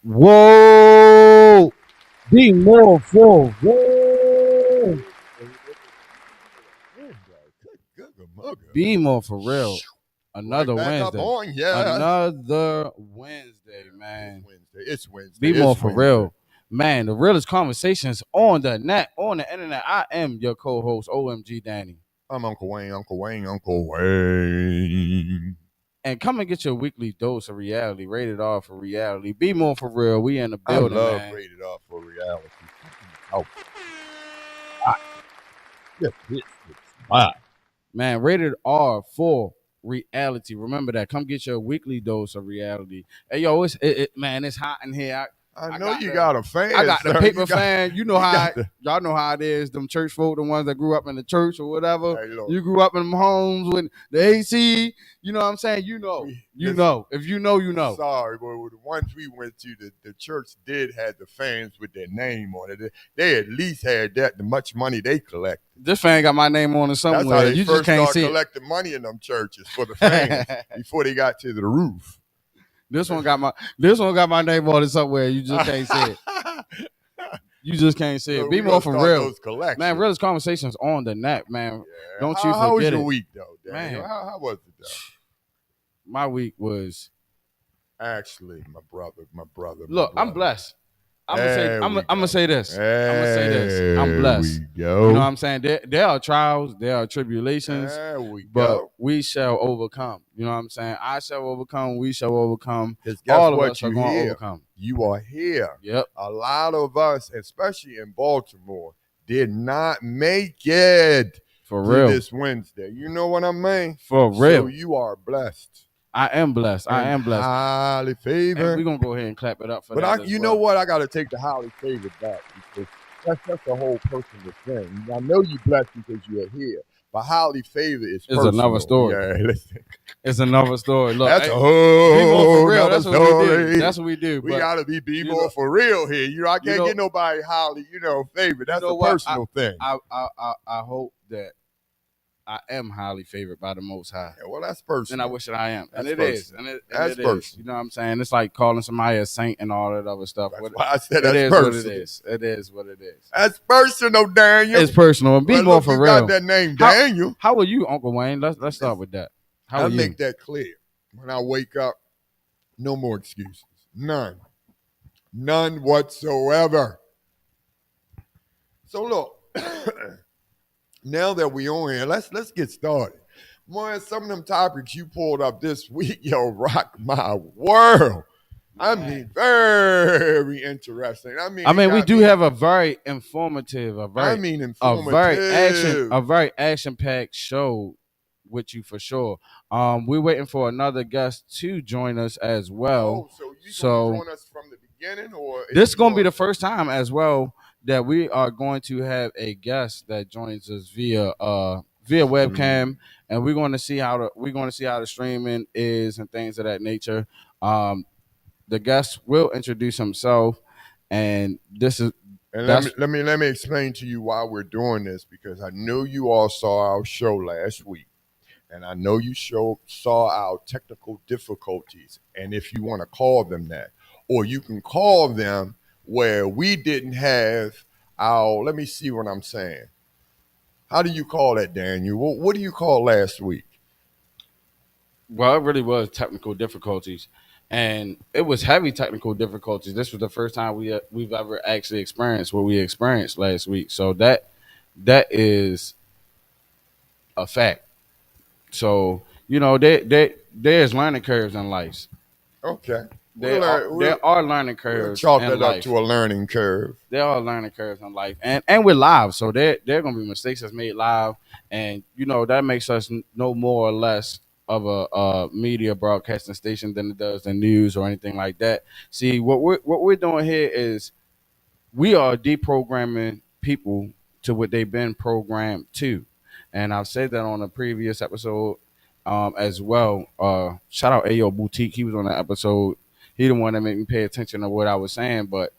Whoa! BMore4Real. BMore4Real. Another Wednesday. Another Wednesday, man. It's Wednesday. BMore4Real. Man, the realest conversations on the net, on the internet. I am your co-host, OMG Danny. I'm Uncle Wayne. And come and get your weekly dose of reality, rated R for reality. BMore4Real. We in the building, I love man. rated R for reality. Oh. Man, rated R for reality. Remember that. Come get your weekly dose of reality. Hey, yo, it's hot in here. I know you got a fan. I got the sir. paper fan. You know how y'all know how it is. Them church folk, the ones that grew up in the church or whatever. Hey, you grew up in them homes with the AC. You know what I'm saying? You know. If you know, you know. Sorry, but the ones we went to, the church did have the fans with their name on it. They at least had that. The much money they collect. This fan got my name on it somewhere. That's how they you first just can't started see collecting money in them churches for the fans before they got to the roof. This one got my name on it somewhere. You just can't see it. You just can't see it. So BMore4Real. Man, realest conversations on the net, man. Yeah. Don't you forget it. How was your week, though, Man. Daniel? How was it, though? My week was... Actually, my brother. Look, I'm blessed. I'm gonna say this. I'm blessed. We go. You know what I'm saying? There are trials, there are tribulations, but we shall overcome. You know what I'm saying? I shall overcome. We shall overcome. All of us are going to overcome. You are here. Yep. A lot of us, especially in Baltimore, did not make it for real this Wednesday. You know what I mean? For real. So you are blessed. I am blessed. Highly favored. We're going to go ahead and clap it up for that. But you know what? I got to take the highly favored back because that's the whole personal thing. I know you're blessed because you're here. But highly favored is personal. It's another story. Yeah, listen. It's another story. Look, that's a whole BMore4Real. That's story. What we do. That's what we do. We got to be BMore4Real here. You know, I can't get nobody highly, favored. That's a personal thing. I hope that I am highly favored by the Most High. Yeah, well, that's personal. And I wish that I am. That's and it personal. Is. And that's it personal. Is. You know what I'm saying? It's like calling somebody a saint and all that other stuff. That's why I said that's personal. What it is. It is what it is. That's personal, Daniel. It's personal. And BMore4Real. You got that name, Daniel. How are you, Uncle Wayne? Let's start with that. How are you? I make that clear. When I wake up, no more excuses. None whatsoever. So look. Now that we on here, let's get started. Boy, some of them topics you pulled up this week, rock my world. I mean, very interesting. We do have a very informative, a very action-packed show with you for sure. We're waiting for another guest to join us as well. Oh, so you join us from the beginning, or this is gonna be the first time as well that we are going to have a guest that joins us via webcam, and we're going to see how the streaming is and things of that nature. The guest will introduce himself, and this is. And let me explain to you why we're doing this, because I know you all saw our show last week, and I know you saw our technical difficulties, and if you want to call them that, or you can call them where we didn't have let me see what I'm saying. How do you call that, Daniel? What do you call last week? Well, it really was technical difficulties, and it was heavy technical difficulties. This was the first time we've ever actually experienced what we experienced last week. So that is a fact. So there's learning curves in life. Okay. We'll There are learn. there are learning We'll curves chalk in that up life. to a learning curve. There are learning curves in life, and we're live, so there are gonna be mistakes that's made live, and that makes us no more or less of a media broadcasting station than it does the news or anything like that. See, what we're doing here is we are deprogramming people to what they've been programmed to. And I've said that on a previous episode as well. Shout out Ayo Boutique. He was on the episode. He the one that made me pay attention to what I was saying. But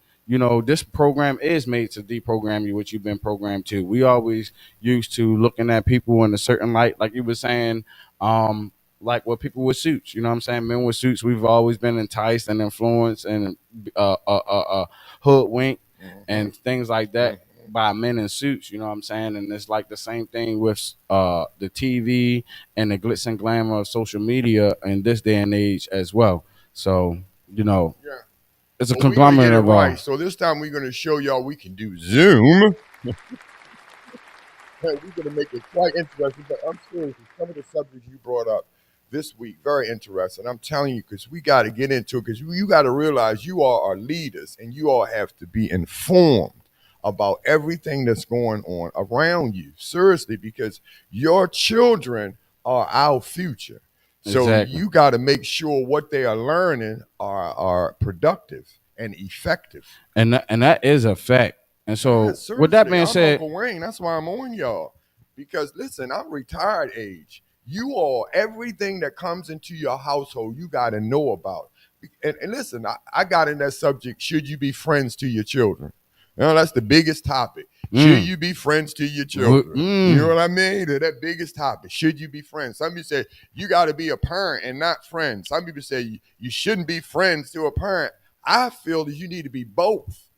this program is made to deprogram you what you've been programmed to. We always used to looking at people in a certain light, like you were saying, like with people with suits. You know what I'm saying? Men with suits, we've always been enticed and influenced and hoodwinked Mm-hmm. and things like that Mm-hmm. by men in suits, you know what I'm saying? And it's like the same thing with the TV and the glitz and glamour of social media in this day and age as well. So, you know, Yeah. it's a But we're gonna get conglomerate it of right. So this time we're gonna show y'all we can do Zoom. Hey, we're going to make it quite interesting, but I'm serious. Some of the subjects you brought up this week, very interesting. I'm telling you, because we got to get into it, because you got to realize you all are leaders and you all have to be informed about everything that's going on around you. Seriously, because your children are our future. So exactly. you got to make sure what they are learning are productive and effective. And that is a fact. And Yeah, so, with that seriously. being I'm said, Uncle Wayne. That's why I'm on y'all. Because listen, I'm retired age. You all, everything that comes into your household, you got to know about. And listen, I got in that subject. Should you be friends to your children? That's the biggest topic. Should mm, you be friends to your children? You know mm, what I mean? That biggest topic. Should you be friends? Some people say you got to be a parent and not friends. Some people say you shouldn't be friends to a parent. I feel that you need to be both.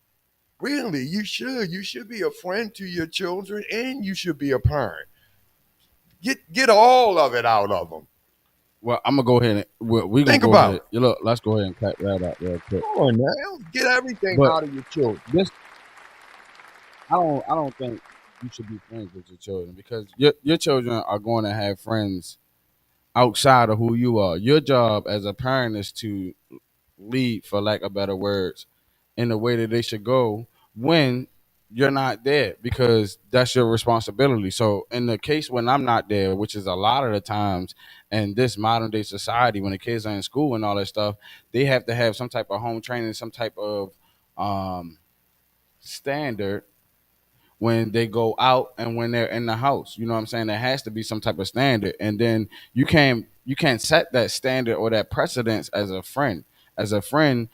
Really, you should. You should be a friend to your children, and you should be a parent. Get all of it out of them. well, I'm gonna go ahead and we're gonna Think go about ahead. it. You look, let's go ahead and cut that out real quick. Come on now, get everything But out of your children. this, I don't think you should be friends with your children because your children are going to have friends outside of who you are. Your job as a parent is to lead, for lack of better words, in the way that they should go when you're not there because that's your responsibility. So in the case when I'm not there, which is a lot of the times in this modern day society, when the kids are in school and all that stuff, they have to have some type of home training, some type of um, standard when they go out and when they're in the house. You know what I'm saying? There has to be some type of standard. And then you can't set that standard or that precedence as a friend. As a friend,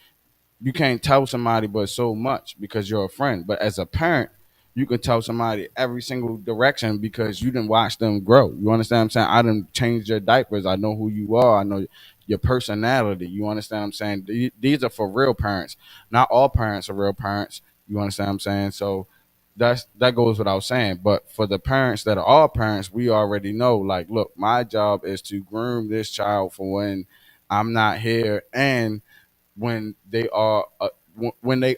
you can't tell somebody but so much because you're a friend. But as a parent, you can tell somebody every single direction because you didn't watch them grow. You understand what I'm saying? I didn't change your diapers. I know who you are. I know your personality. You understand what I'm saying? These are for real parents. Not all parents are real parents. You understand what I'm saying? So that goes without saying. But for the parents that are all parents, we already know. Like, look, my job is to groom this child for when I'm not here, and when they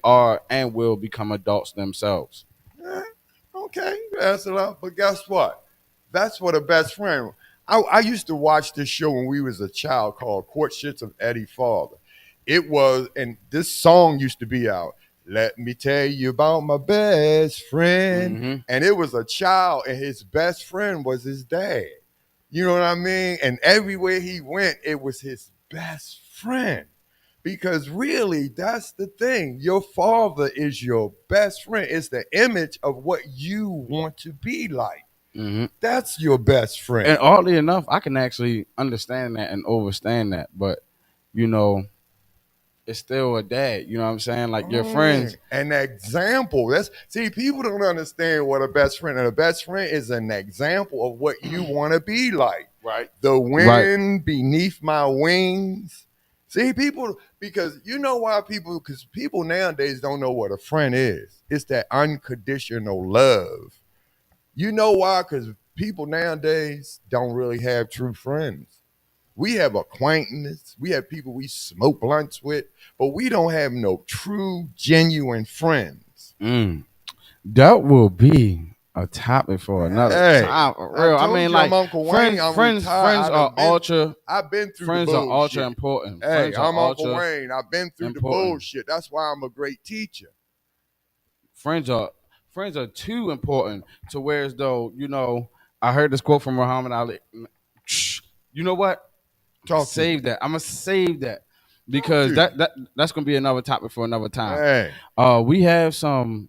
are and will become adults themselves. Eh, okay, that's enough. But guess what? That's what a best friend. I used to watch this show when we was a child called Courtships of Eddie Father. It was, and this song used to be out. Let me tell you about my best friend. Hmm. And it was a child, and his best friend was his dad. You know what I mean? And everywhere he went, it was his best friend. Because really, that's the thing. Your father is your best friend. It's the image of what you want to be like. Hmm. That's your best friend. And oddly enough, I can actually understand that and understand that, but you know, it's still a dad. You know what I'm saying? Like your friends. An example. That's see, people don't understand what a best friend. And a best friend is an example of what you want to be like. Right. The Right. wind beneath my wings. See, people, because you know why people, because people nowadays don't know what a friend is. It's that unconditional love. You know why? Because people nowadays don't really have true friends. We have acquaintances. We have people we smoke blunts with, but we don't have no true, genuine friends. That will be a topic for another Hey, time. I Real. I told mean, you I'm like Uncle Wayne. friends, I'm friends, retired. friends are ultra. I've been through the Friends are ultra bullshit. important. Hey, Friends are I'm Uncle ultra Wayne. I've been through the important. bullshit. That's why I'm a great teacher. Friends are too important to where as though I heard this quote from Muhammad Ali. You know what? Talk to me. Save that. I'm gonna save that Talk because to me. that's gonna be another topic for another time. Hey, We have some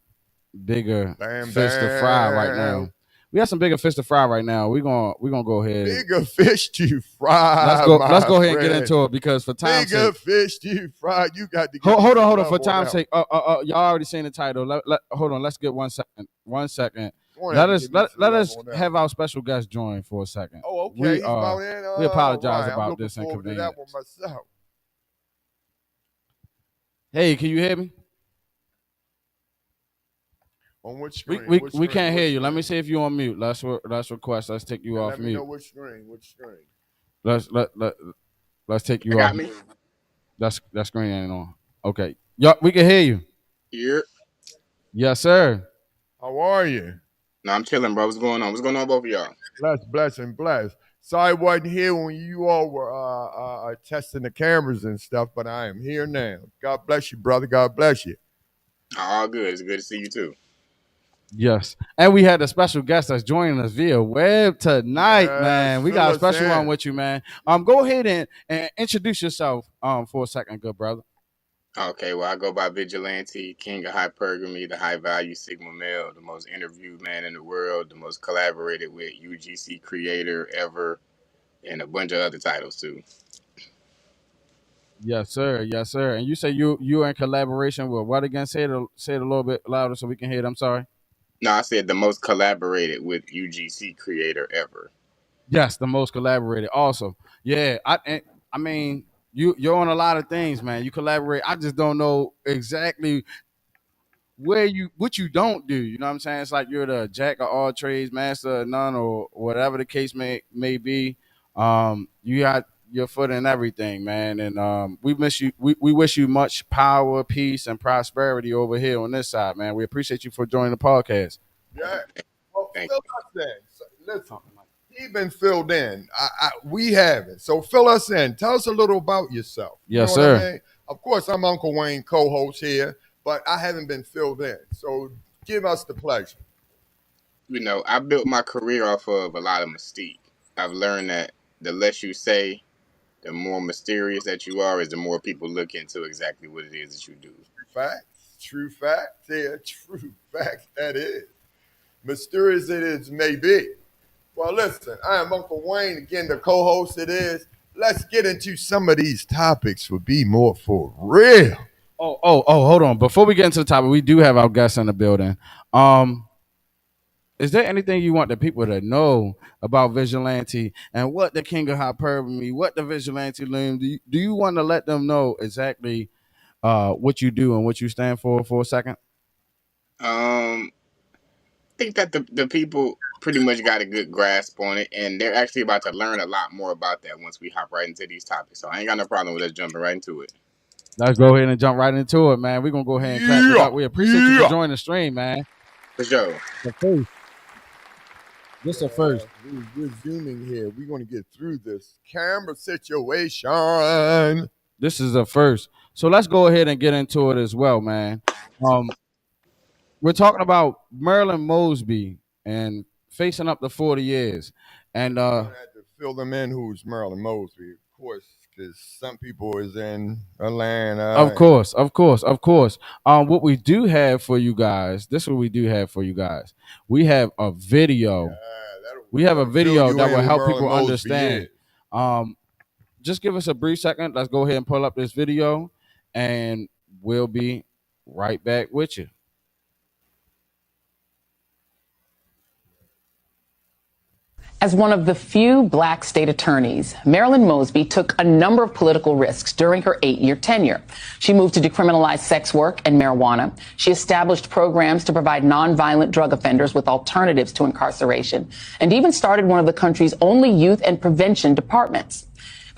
bigger bam, fish to fry right now. bam. We have some bigger fish to fry right now. We're gonna go ahead. Bigger fish to fry. Let's go ahead and get friend. into it because for time's Bigger sake. fish to fry. You got to get Hold on. love For on time's that sake, y'all already seen the title. Hold on. Let's get 1 second. 1 second. one. Gonna have to give me some Let love us on that have one. our special guest join for a second. Oh, okay. We He's about in. we apologize Right. I'm about looking this forward to inconvenience. that one myself. Hey, can you hear me? On which screen? We Which we screen? can't Which hear you. Let screen? me see if you're on mute. Let's request. Let's take you And off let me know mute. which screen. Which screen? Let's take you I off. got me. That screen ain't on. Okay. Yup, we can hear you. Yeah. Yes, sir. How are you? No, I'm chilling, bro. What's going on? What's going on, both of y'all? Bless. Sorry I wasn't here when you all were testing the cameras and stuff, but I am here now. God bless you, brother. God bless you. All good. It's good to see you too. Yes. And we had a special guest that's joining us via web tonight, Yes, man. We fill got a us special in. one with you, man. Go ahead and introduce yourself for a second, good brother. Okay, well, I go by Vigilante, King of Hypergamy, the high value Sigma male, the most interviewed man in the world, the most collaborated with UGC creator ever, and a bunch of other titles too. Yes, sir. Yes, sir. And you say you're in collaboration with what again? Say it a little bit louder so we can hear it. I'm sorry. No, I said the most collaborated with UGC creator ever. Yes, the most collaborated. Also, yeah. I mean, you're on a lot of things, man. You collaborate. I just don't know exactly what you don't do. You know what I'm saying? It's like you're the jack of all trades, master of none, or whatever the case may be. You got your foot in everything, man. And we miss you. We wish you much power, peace, and prosperity over here on this side, man. We appreciate you for joining the podcast. Yeah. Well, Thank fill us in. So, listen, he's been filled in. We haven't. So fill us in. Tell us a little about yourself. Yes, know what sir. I mean? Of course, I'm Uncle Wayne, co-host here, but I haven't been filled in. So give us the pleasure. You know, I built my career off of a lot of mystique. I've learned that the less you say, the more mysterious that you are, is the more people look into exactly what it is that you do. Facts. True facts. Yeah, true facts. That is. Mysterious it is may be. Well, listen, I am Uncle Wayne, again, the co-host it is. Let's get into some of these topics for BMore4Real. Oh, hold on. Before we get into the topic, we do have our guests in the building. Is there anything you want the people to know about Vigilante and what the King of Hypergamy, what the Vigilante Loom? Do you want to let them know exactly what you do and what you stand for a second? I think that the people pretty much got a good grasp on it, and they're actually about to learn a lot more about that once we hop right into these topics. So I ain't got no problem with us jumping right into it. Let's go ahead and jump right into it, man. We're going to go ahead and clap it up. We appreciate you for joining the stream, man. For sure. The first. This the first. We're zooming here. We're going to get through this camera situation. This is the first. So let's go ahead and get into it as well, man. We're talking about Marilyn Mosby and facing up to 40 years. And I had to fill them in who's Marilyn Mosby, of course, because some people is in Atlanta. Of course. What we do have for you guys, this is what we do have for you guys. We have a video. We have a video that will help people understand. Just give us a brief second. Let's go ahead and pull up this video, and we'll be right back with you. As one of the few black state attorneys, Marilyn Mosby took a number of political risks during her 8-year tenure. She moved to decriminalize sex work and marijuana. She established programs to provide nonviolent drug offenders with alternatives to incarceration, and even started one of the country's only youth and prevention departments.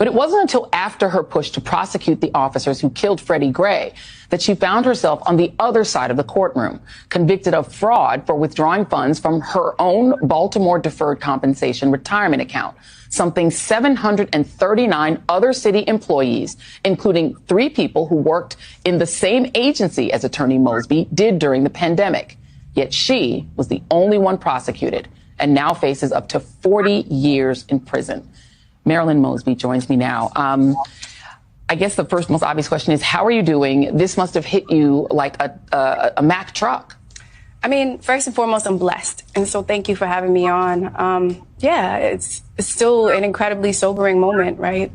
But it wasn't until after her push to prosecute the officers who killed Freddie Gray that she found herself on the other side of the courtroom, convicted of fraud for withdrawing funds from her own Baltimore deferred compensation retirement account, something 739 other city employees, including 3 people who worked in the same agency as Attorney Mosby, did during the pandemic. Yet she was the only one prosecuted and now faces up to 40 years in prison. Marilyn Mosby joins me now. I guess the first most obvious question is, how are you doing? This must have hit you like a Mack truck. I mean, first and foremost, I'm blessed. And so thank you for having me on. Yeah, it's still an incredibly sobering moment, right?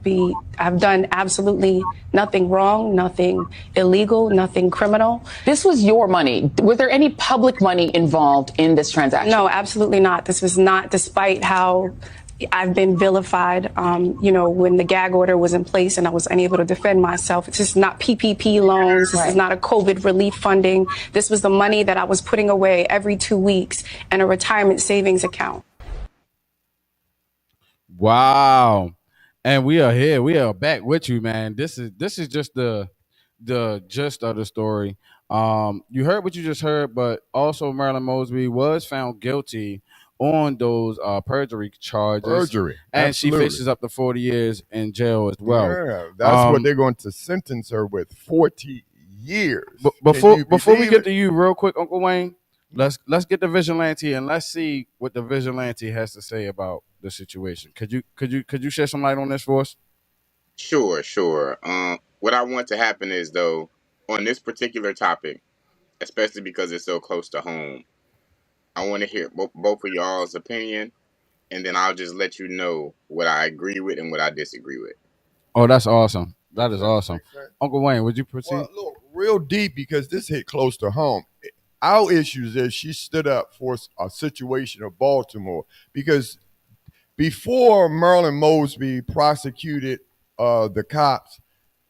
I've done absolutely nothing wrong, nothing illegal, nothing criminal. This was your money. Was there any public money involved in this transaction? No, absolutely not. This was not, despite how I've been vilified, when the gag order was in place and I was unable to defend myself. It's just not PPP loans. This is not a COVID relief funding. This was the money that I was putting away every 2 weeks in a retirement savings account. Wow. And we are here. We are back with you, man. This is just the gist of the story. You heard what you just heard, but also Marilyn Mosby was found guilty on those perjury charges. And absolutely. she faces up to 40 years in jail as well. Yeah, that's what they're going to sentence her with, 40 years. Before we get to you real quick, Uncle Wayne, let's get the Vigilante and let's see what the Vigilante has to say about the situation. Could you shed some light on this for us? Sure. What I want to happen is, though, on this particular topic, especially because it's so close to home, I want to hear both of y'all's opinion, and then I'll just let you know what I agree with and what I disagree with. Oh, that's awesome. That is awesome. Uncle Wayne, would you proceed? Well, look, real deep, because this hit close to home. Our issues is she stood up for a situation of Baltimore, because before Marilyn Mosby prosecuted the cops,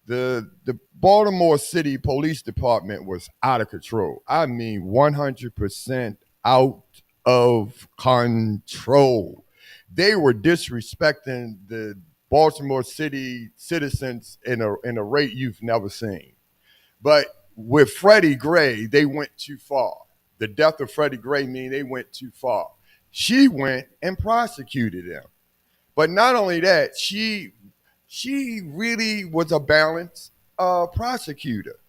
the Baltimore City Police Department was out of control. I mean, 100% out of control. They were disrespecting the Baltimore City citizens in a rate you've never seen. But with Freddie Gray, they went too far. The death of Freddie Gray means they went too far. She went and prosecuted him. But not only that, she really was a balanced prosecutor.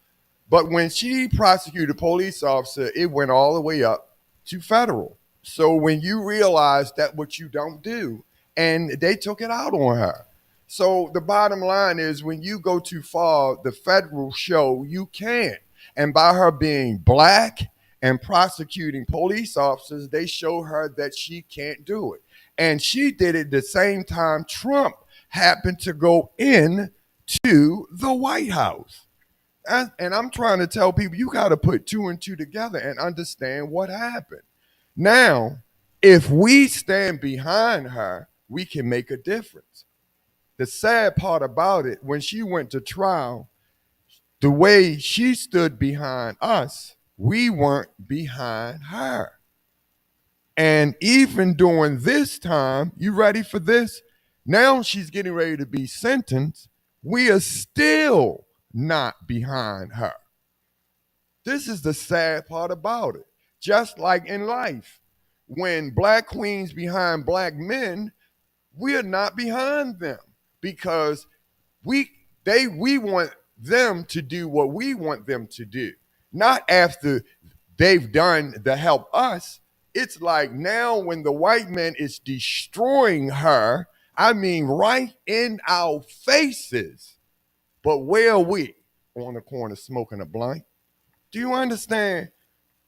But when she prosecuted a police officer, it went all the way up to federal. So when you realize that what you don't do, and they took it out on her. So the bottom line is, when you go too far, the federal show you can't. And by her being black and prosecuting police officers, they show her that she can't do it. And she did it the same time Trump happened to go in to the White House. And I'm trying to tell people, you got to put 2 and 2 together and understand what happened. Now, if we stand behind her, we can make a difference. The sad part about it, when she went to trial, the way she stood behind us, we weren't behind her. And even during this time, you ready for this? Now she's getting ready to be sentenced. We are still not behind her. This is the sad part about it. Just like in life, when black queens behind black men, we're not behind them, because we want them to do what we want them to do, not after they've done to help us. It's like now when the white man is destroying her, I mean right in our faces. But where are we? On the corner smoking a blunt. Do you understand?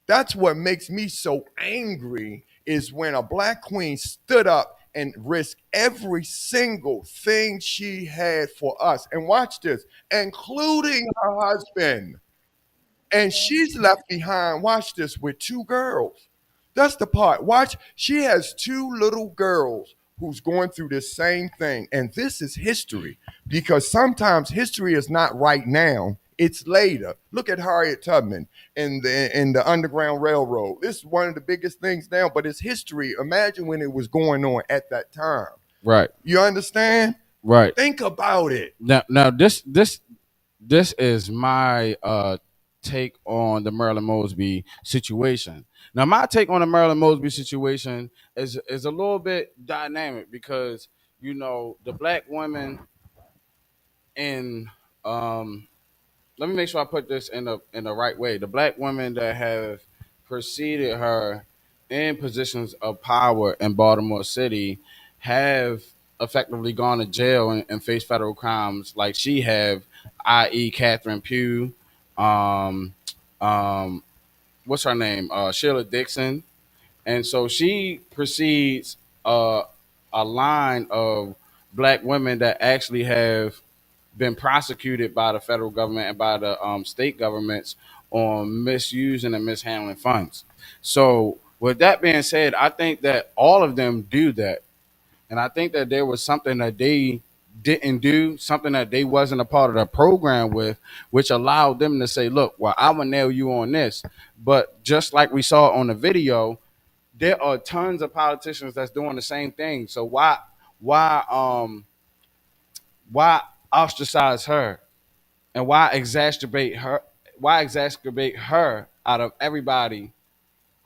That's what makes me so angry, is when a black queen stood up and risked every single thing she had for us. And watch this, including her husband. And she's left behind, watch this, with 2 girls. That's the part. Watch, she has 2 little girls who's going through this same thing. And this is history, because sometimes history is not right now, it's later. Look at Harriet Tubman in the Underground Railroad. This is one of the biggest things now, but it's history. Imagine when it was going on at that time. Right. You understand? Right. Think about it. Now this is my take on the Marilyn Mosby situation. Now my take on the Marilyn Mosby situation is a little bit dynamic because the black women in um let me make sure I put this in the right way. The black women that have preceded her in positions of power in Baltimore City have effectively gone to jail and faced federal crimes like she have, i.e., Catherine Pugh, um, um, what's her name, Sheila Dixon, and so she precedes a line of black women that actually have been prosecuted by the federal government and by the state governments on misusing and mishandling funds. So, with that being said, I think that all of them do that, and I think that there was something that they didn't do, something that they wasn't a part of the program with, which allowed them to say, "Look, well, I will nail you on this." But just like we saw on the video, there are tons of politicians that's doing the same thing. So why um why ostracize her and why exacerbate her out of everybody,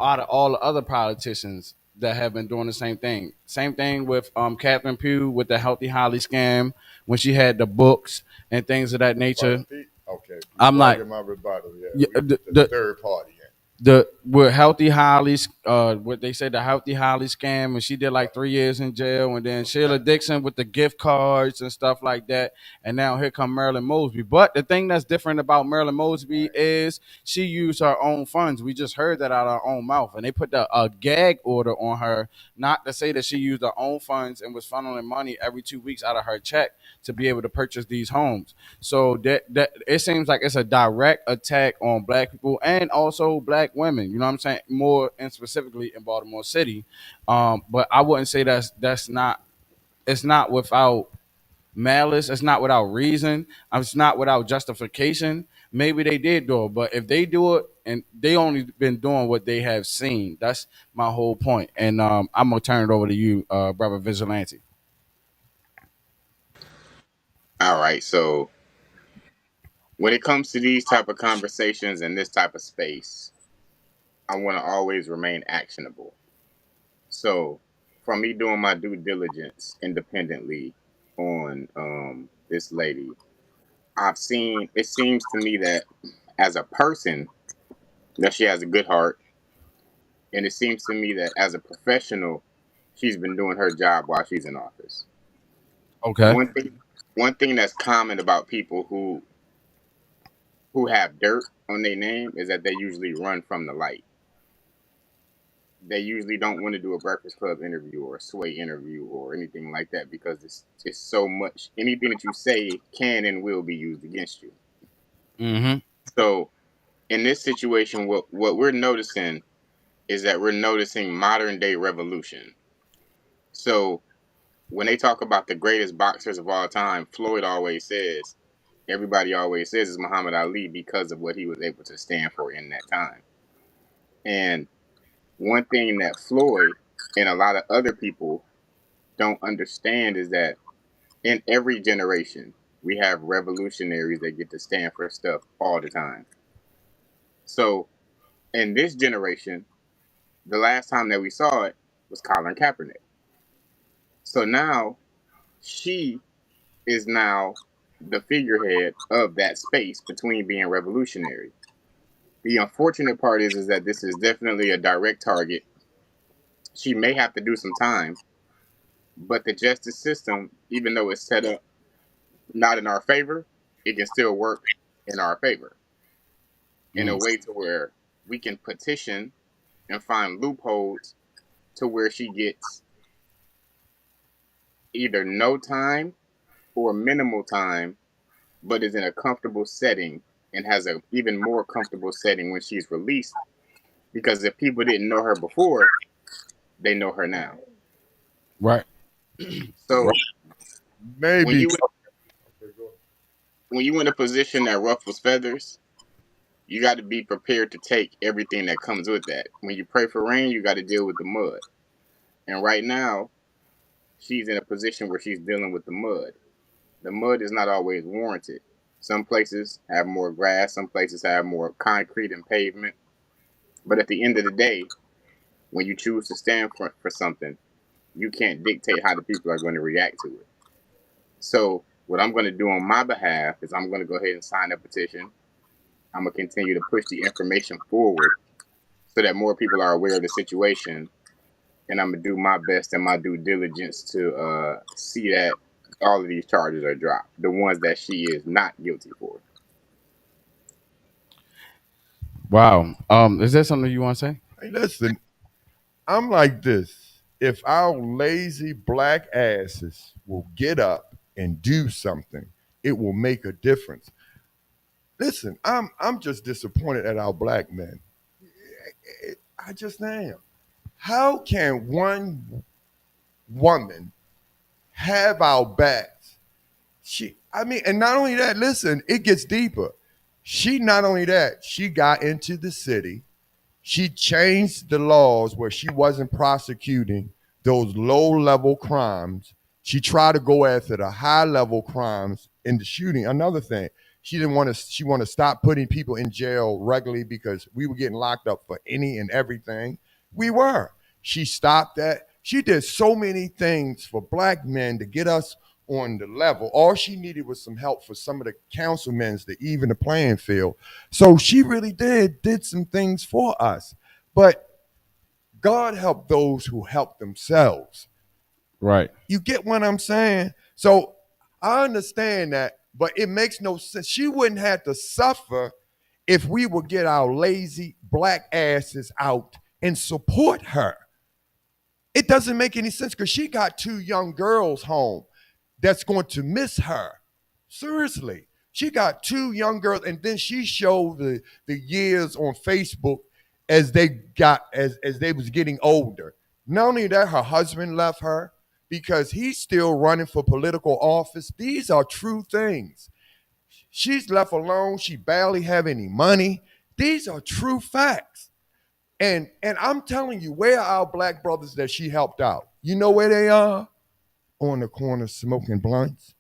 out of all the other politicians that have been doing the same thing. Same thing with Catherine Pugh with the Healthy Holly scam when she had the books and things of that But nature. okay, I'm before I like, get my rebuttal, yeah, yeah, we the third party. the with Healthy Holly's what they said, the Healthy Holly scam, and she did like 3 years in jail, and then Sheila Dixon with the gift cards and stuff like that, and now here come Marilyn Mosby. But the thing that's different about Marilyn Mosby is she used her own funds. We just heard that out of her own mouth, and they put a gag order on her, not to say that she used her own funds and was funneling money every 2 weeks out of her check to be able to purchase these homes. So that it seems like it's a direct attack on black people and also black women. You know what I'm saying? More and specifically in Baltimore City. But I wouldn't say that's not. It's not without malice. It's not without reason. It's not without justification. Maybe they did do it, but if they do it and they only been doing what they have seen, that's my whole point. And I'm gonna turn it over to you, brother Vigilante. All right. So when it comes to these type of conversations and this type of space, I want to always remain actionable. So from me doing my due diligence independently on this lady, I've seen, it seems to me that as a person that she has a good heart, and it seems to me that as a professional she's been doing her job while she's in office. Okay. One thing that's common about people who have dirt on their name is that they usually run from the light. They usually don't want to do a Breakfast Club interview or a Sway interview or anything like that because it's so much. Anything that you say can and will be used against you. Mm-hmm. So in this situation, what we're noticing is that we're noticing modern day revolution. So when they talk about the greatest boxers of all time, Floyd always says, everybody always says is Muhammad Ali because of what he was able to stand for in that time. And one thing that Floyd and a lot of other people don't understand is that in every generation, we have revolutionaries that get to stand for stuff all the time. So in this generation, the last time that we saw it was Colin Kaepernick. So now she is now the figurehead of that space between being revolutionary. The unfortunate part is that this is definitely a direct target. She may have to do some time, but the justice system, even though it's set up not in our favor, it can still work in our favor in a Mm. way to where we can petition and find loopholes to where she gets either no time or minimal time, but is in a comfortable setting and has a even more comfortable setting when she's released. Because if people didn't know her before, they know her now. Right. So when Maybe. you Okay, go. when you in a position that ruffles feathers, you got to be prepared to take everything that comes with that. When you pray for rain, you got to deal with the mud. And right now, she's in a position where she's dealing with the mud. The mud is not always warranted. Some places have more grass, some places have more concrete and pavement. But at the end of the day, when you choose to stand for something, you can't dictate how the people are going to react to it. So what I'm going to do on my behalf is I'm going to go ahead and sign a petition. I'm going to continue to push the information forward so that more people are aware of the situation. And I'm going to do my best and my due diligence to see that all of these charges are dropped, the ones that she is not guilty for. Wow. Is there something you want to say? Hey, listen, I'm like this. If our lazy black asses will get up and do something, it will make a difference. Listen, I'm just disappointed at our black men. I just am. How can one woman have our backs? I mean, and not only that, listen, it gets deeper. She not only that, she got into the city. She changed the laws where she wasn't prosecuting those low level crimes. She tried to go after the high level crimes in the shooting. Another thing, she didn't want to. She wanted to stop putting people in jail regularly because we were getting locked up for any and everything. We were. She stopped that. She did so many things for black men to get us on the level. All she needed was some help for some of the councilmen to even the playing field. So she really did some things for us. But God help those who help themselves. Right. You get what I'm saying? So I understand that, but it makes no sense. She wouldn't have to suffer if we would get our lazy black asses out and support her. It doesn't make any sense because she got two young girls home that's going to miss her. Seriously. She got two young girls, and then she showed the years on Facebook as they was getting older. Not only that, her husband left her because he's still running for political office. These are true things. She's left alone. She barely have any money. These are true facts. And I'm telling you, where are our black brothers that she helped out? You know where they are? On the corner smoking blunts.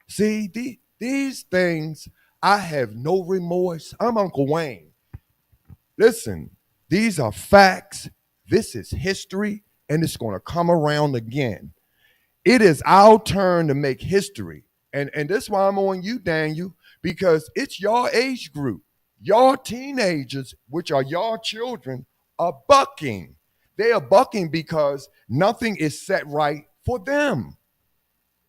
See, these things, I have no remorse. I'm Uncle Wayne. Listen, these are facts. This is history, and it's going to come around again. It is our turn to make history. And that's why I'm on you, Daniel, because it's your age group. Your teenagers, which are your children, are bucking. They are bucking because nothing is set right for them.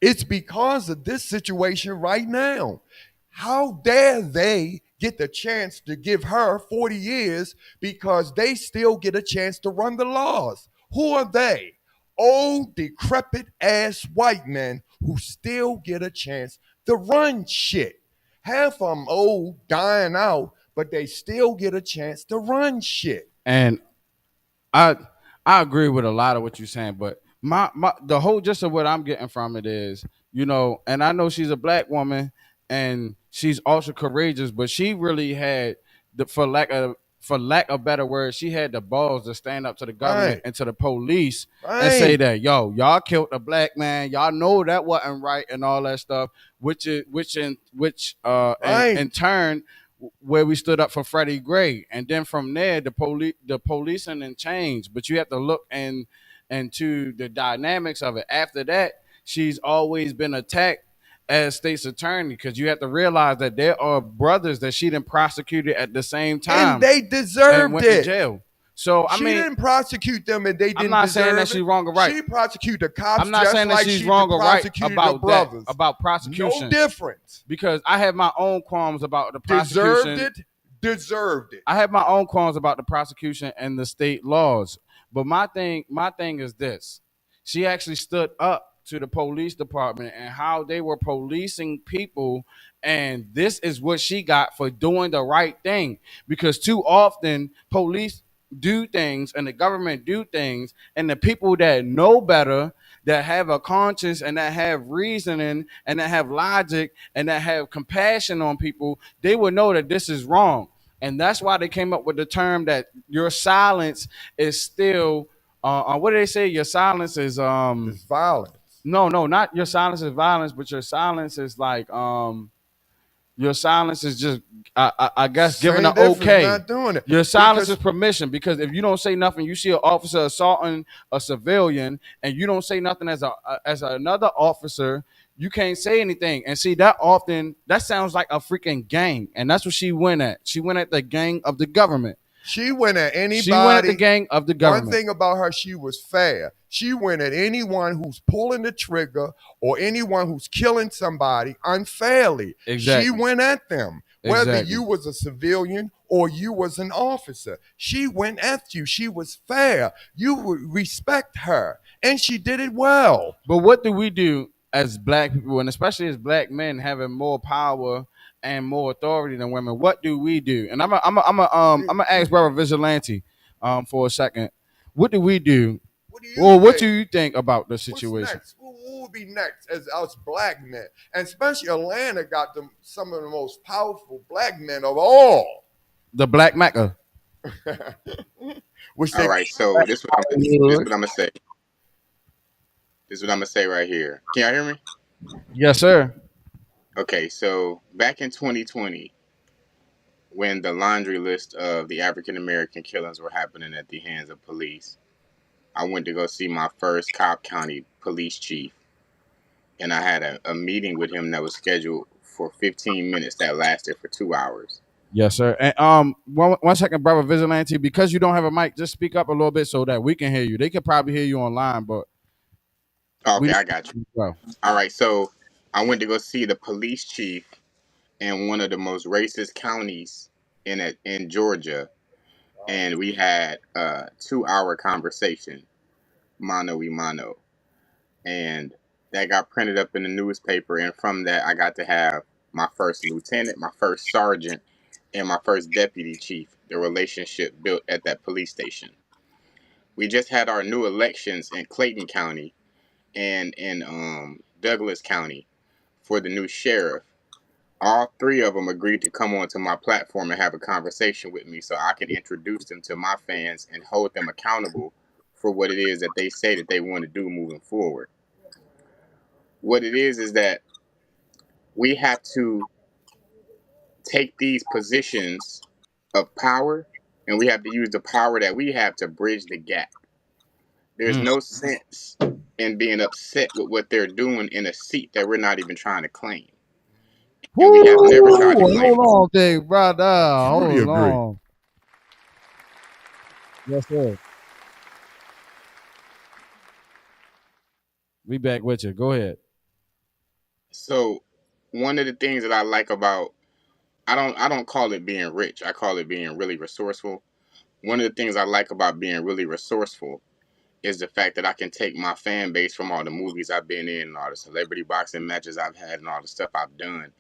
It's because of this situation right now. How dare they get the chance to give her 40 years because they still get a chance to run the laws? Who are they? Old, decrepit ass white men who still get a chance to run shit. Half of them old, dying out, but they still get a chance to run shit. And I I agree with a lot of what you're saying, but my the whole gist of what I'm getting from it is, and I know she's a black woman and she's also courageous, but she really had the for lack of better words, she had the balls to stand up to the government Right, and to the police and say right. that, yo, y'all killed a black man, y'all know that wasn't right and all that stuff, which in Right. turn where we stood up for Freddie Gray, and then from there the policing and changed. But you have to look into the dynamics of it. After that, she's always been attacked as state's attorney because you have to realize that there are brothers that she didn't prosecute at the same And time they and deserved went to it. jail. So I She mean, didn't prosecute them and they I'm didn't not saying that deserve she's it. wrong or right. She prosecuted the cops I'm not just saying that like she's she wrong or right prosecuted the about that, brothers. about No prosecution, difference. because I have my own qualms about the Deserved prosecution. it, deserved it. I have my own qualms about the prosecution and the state laws. But my thing is this. She actually stood up to the police department and how they were policing people, and this is what she got for doing the right thing. Because too often police do things and the government do things, and the people that know better, that have a conscience and that have reasoning and that have logic and that have compassion on people, they would know that this is wrong. And that's why they came up with the term that your silence is still what do they say? Your silence is It's violence. No, no, not your silence is violence, but your silence is like your silence is just I guess giving Same an difference, okay. not doing it. Your silence is Because permission, because if you don't say nothing, you see an officer assaulting a civilian, and you don't say nothing as another officer, you can't say anything. And see, that sounds like a freaking gang, and that's what she went at. She went at the gang of the government. she went at She went at the anybody. gang of the One government. thing about her, she was fair. She went at anyone who's pulling the trigger or anyone who's killing somebody unfairly. She Exactly. went at them. Whether Exactly. you was a civilian or you was an officer, she went at you. She was fair. You would respect her, and she did it well. But what do we do as black people, and especially as black men, having more power and more authority than women? What do we do? And I'm gonna ask Brother Vigilante for a second. What do we do? What do you Well, what do think? you think about the What's situation? next? Who will be next as us black men? And especially Atlanta got some of the most powerful black men of all. The Black Mecca. Which All they right, so this what I'm gonna say. This is what I'm gonna say right here. Can y'all hear me? Yes, sir. Okay, so back in 2020, when the laundry list of the African American killings were happening at the hands of police, I went to go see my first Cobb County police chief, and I had a meeting with him that was scheduled for 15 minutes that lasted for 2 hours. Yes, sir. And one second, Brother Vigilante, because you don't have a mic, just speak up a little bit so that we can hear you. They could probably hear you online, but we Okay, need I got you. well. All right, so I went to go see the police chief in one of the most racist counties in Georgia, and we had a 2 hour conversation, mano y mano, and that got printed up in the newspaper. And from that, I got to have my first lieutenant, my first sergeant, and my first deputy chief. The relationship built at that police station. We just had our new elections in Clayton County and in Douglas County for the new sheriff. All three of them agreed to come onto my platform and have a conversation with me so I can introduce them to my fans and hold them accountable for what it is that they say that they want to do moving forward. What it is that we have to take these positions of power and we have to use the power that we have to bridge the gap. There's Mm. no sense in being upset with what they're doing in a seat that we're not even trying to claim. And we have never Woo! tried to claim Hold it. on, big brother. truly Hold agree. on. Yes, sir. We back with you. Go ahead. So one of the things that I like about I don't call it being rich. I call it being really resourceful. One of the things I like about being really resourceful is the fact that I can take my fan base from all the movies I've been in, and all the celebrity boxing matches I've had, and all the stuff I've done,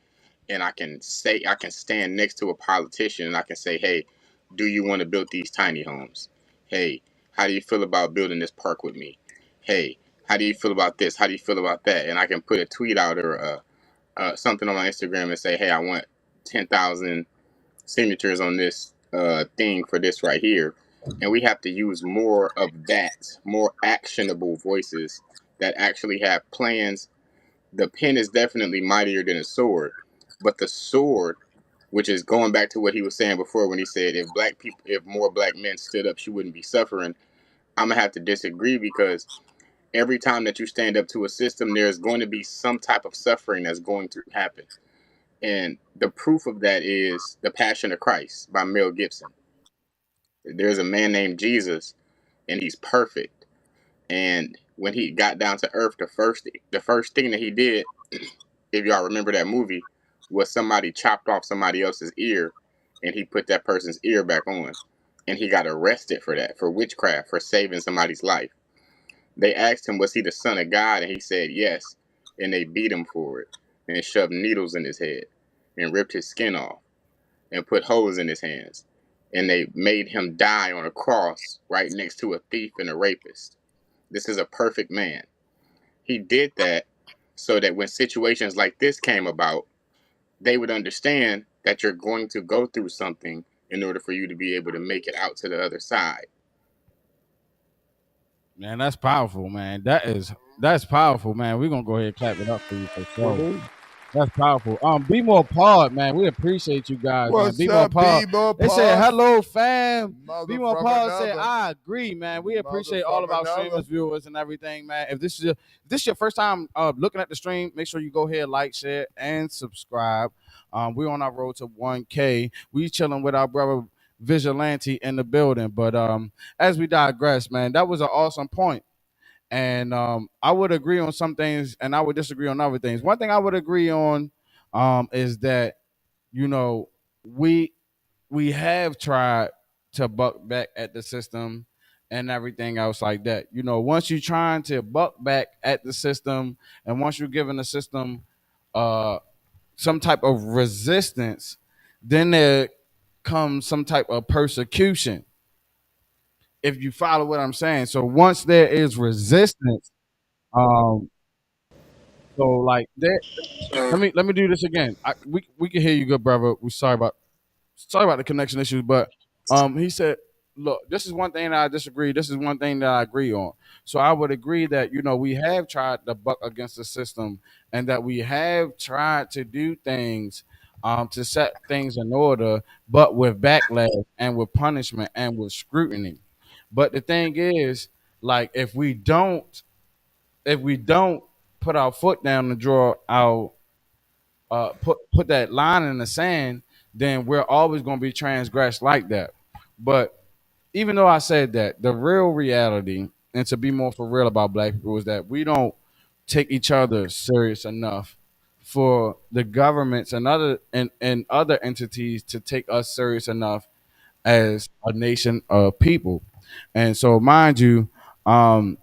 and I can stand next to a politician and I can say, hey, do you want to build these tiny homes? Hey, how do you feel about building this park with me? Hey, how do you feel about this? How do you feel about that? And I can put a tweet out or something on my Instagram and say, hey, I want 10,000 signatures on this thing for this right here. And we have to use more of that, more actionable voices that actually have plans. The pen is definitely mightier than a sword, but the sword, which is going back to what he was saying before when he said if more black men stood up, she wouldn't be suffering. I'm gonna have to disagree because every time that you stand up to a system, there's going to be some type of suffering that's going to happen. And the proof of that is The Passion of Christ by Mel Gibson. There's a man named Jesus, and he's perfect. And when he got down to earth, the first thing that he did, if y'all remember that movie, was somebody chopped off somebody else's ear, and he put that person's ear back on, and he got arrested for that, for witchcraft, for saving somebody's life. They asked him, was he the son of God? And he said yes, and they beat him for it, and shoved needles in his head, and ripped his skin off, and put holes in his hands, and they made him die on a cross right next to a thief and a rapist. This is a perfect man. He did that so that when situations like this came about, they would understand that you're going to go through something in order for you to be able to make it out to the other side. Man, that's powerful, man. That is That's powerful, man. We're gonna go ahead and clap it up for you for sure. Woohoo. That's powerful. Be more pod, man. We appreciate you guys, man. What's Be more up, pod. B-More They said Pod? hello, fam. Be Mother more from pod said another. I agree, man. We Mother appreciate all from of our another. streamers, viewers, and everything, man. If this is your first time looking at the stream, make sure you go ahead, like, share, and subscribe. We're on our road to 1K. We chilling with our brother Vigilante in the building. But as we digress, man, that was an awesome point. And I would agree on some things, and I would disagree on other things. One thing I would agree on is that you know we we have tried to buck back at the system and everything else like that. Once you're trying to buck back at the system, and once you're giving the system uh, some type of resistance, then there comes some type of persecution. If you follow what I'm saying, so once there is resistance, um, so like that. So Let me do this again. We can hear you, good brother. We sorry about the connection issues, but he said, look, this is one thing that I disagree. This is one thing that I agree on. So I would agree that we have tried to buck against the system, and that we have tried to do things to set things in order, but with backlash and with punishment and with scrutiny. But the thing is, like, if we don't put our foot down and draw our put that line in the sand, then we're always going to be transgressed like that. But even though I said that, the real reality, and to be more for real about black people, is that we don't take each other serious enough for the governments and other entities to take us serious enough as a nation of people. And so, mind you, um,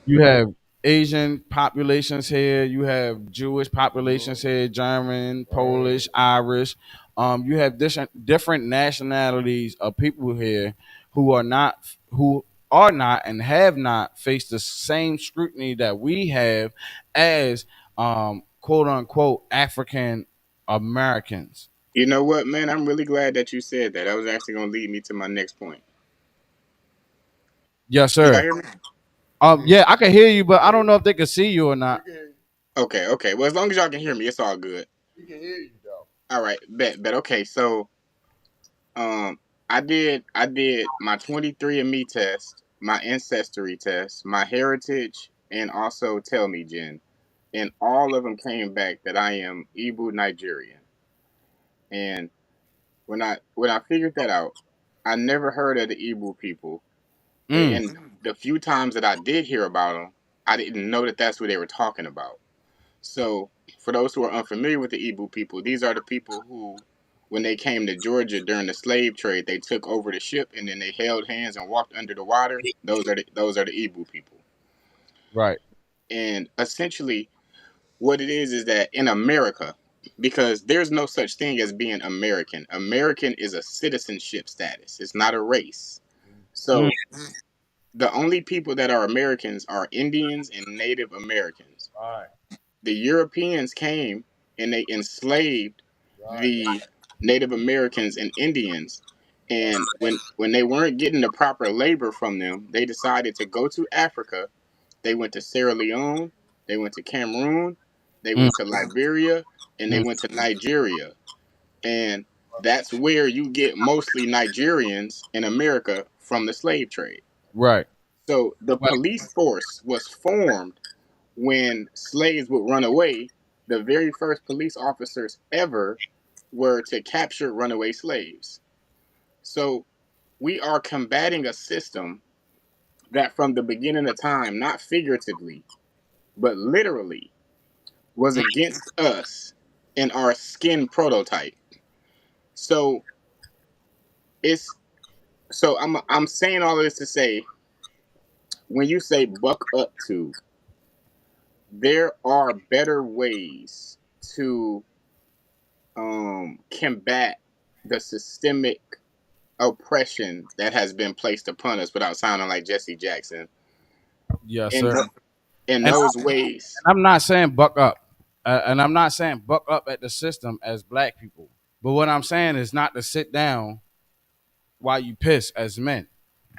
you have Asian populations here. You have Jewish populations here, German, Polish, Irish. You have different nationalities of people here who are not and have not faced the same scrutiny that we have as quote unquote African Americans. you know what, man? I'm really glad that you said that. That was actually gonna lead me to my next point. Yes, Can y'all sir. hear me? Yeah, I can hear you, but I don't know if they can see you or not. Okay, okay. Well, as long as y'all can hear me, it's all good. We can hear you though. All right, bet. Okay, so um, I did my 23andMe test, my ancestry test, my heritage, and also Tell Me Gen, and all of them came back that I am Igbo Nigerian. And when I figured that out, I never heard of the Igbo people, Mm, and the few times that I did hear about them, I didn't know that that's what they were talking about. So, for those who are unfamiliar with the Igbo people, these are the people who, when they came to Georgia during the slave trade, they took over the ship and then they held hands and walked under the water. Those are the Igbo people. right. And essentially, what it is that in America, because there's no such thing as being American. American is a citizenship status. It's not a race. Mm, So the only people that are Americans are Indians and Native Americans. All right. The Europeans came and they enslaved Right. the Native Americans and Indians. And when they weren't getting the proper labor from them, they decided to go to Africa. They went to Sierra Leone, they went to Cameroon, they mm, went to Liberia, and they mm, went to Nigeria. And that's where you get mostly Nigerians in America from the slave trade. right. So the But police force was formed when slaves would run away. The very first police officers ever were to capture runaway slaves. So we are combating a system that from the beginning of time, not figuratively, but literally, was against us in our skin prototype. So it's I'm saying all of this to say, when you say buck up to, there are better ways to combat the systemic oppression that has been placed upon us without sounding like Jesse Jackson. yes, In sir. in And those ways, I'm not saying buck up, and I'm not saying buck up at the system as black people. But what I'm saying is not to sit down while you piss as men.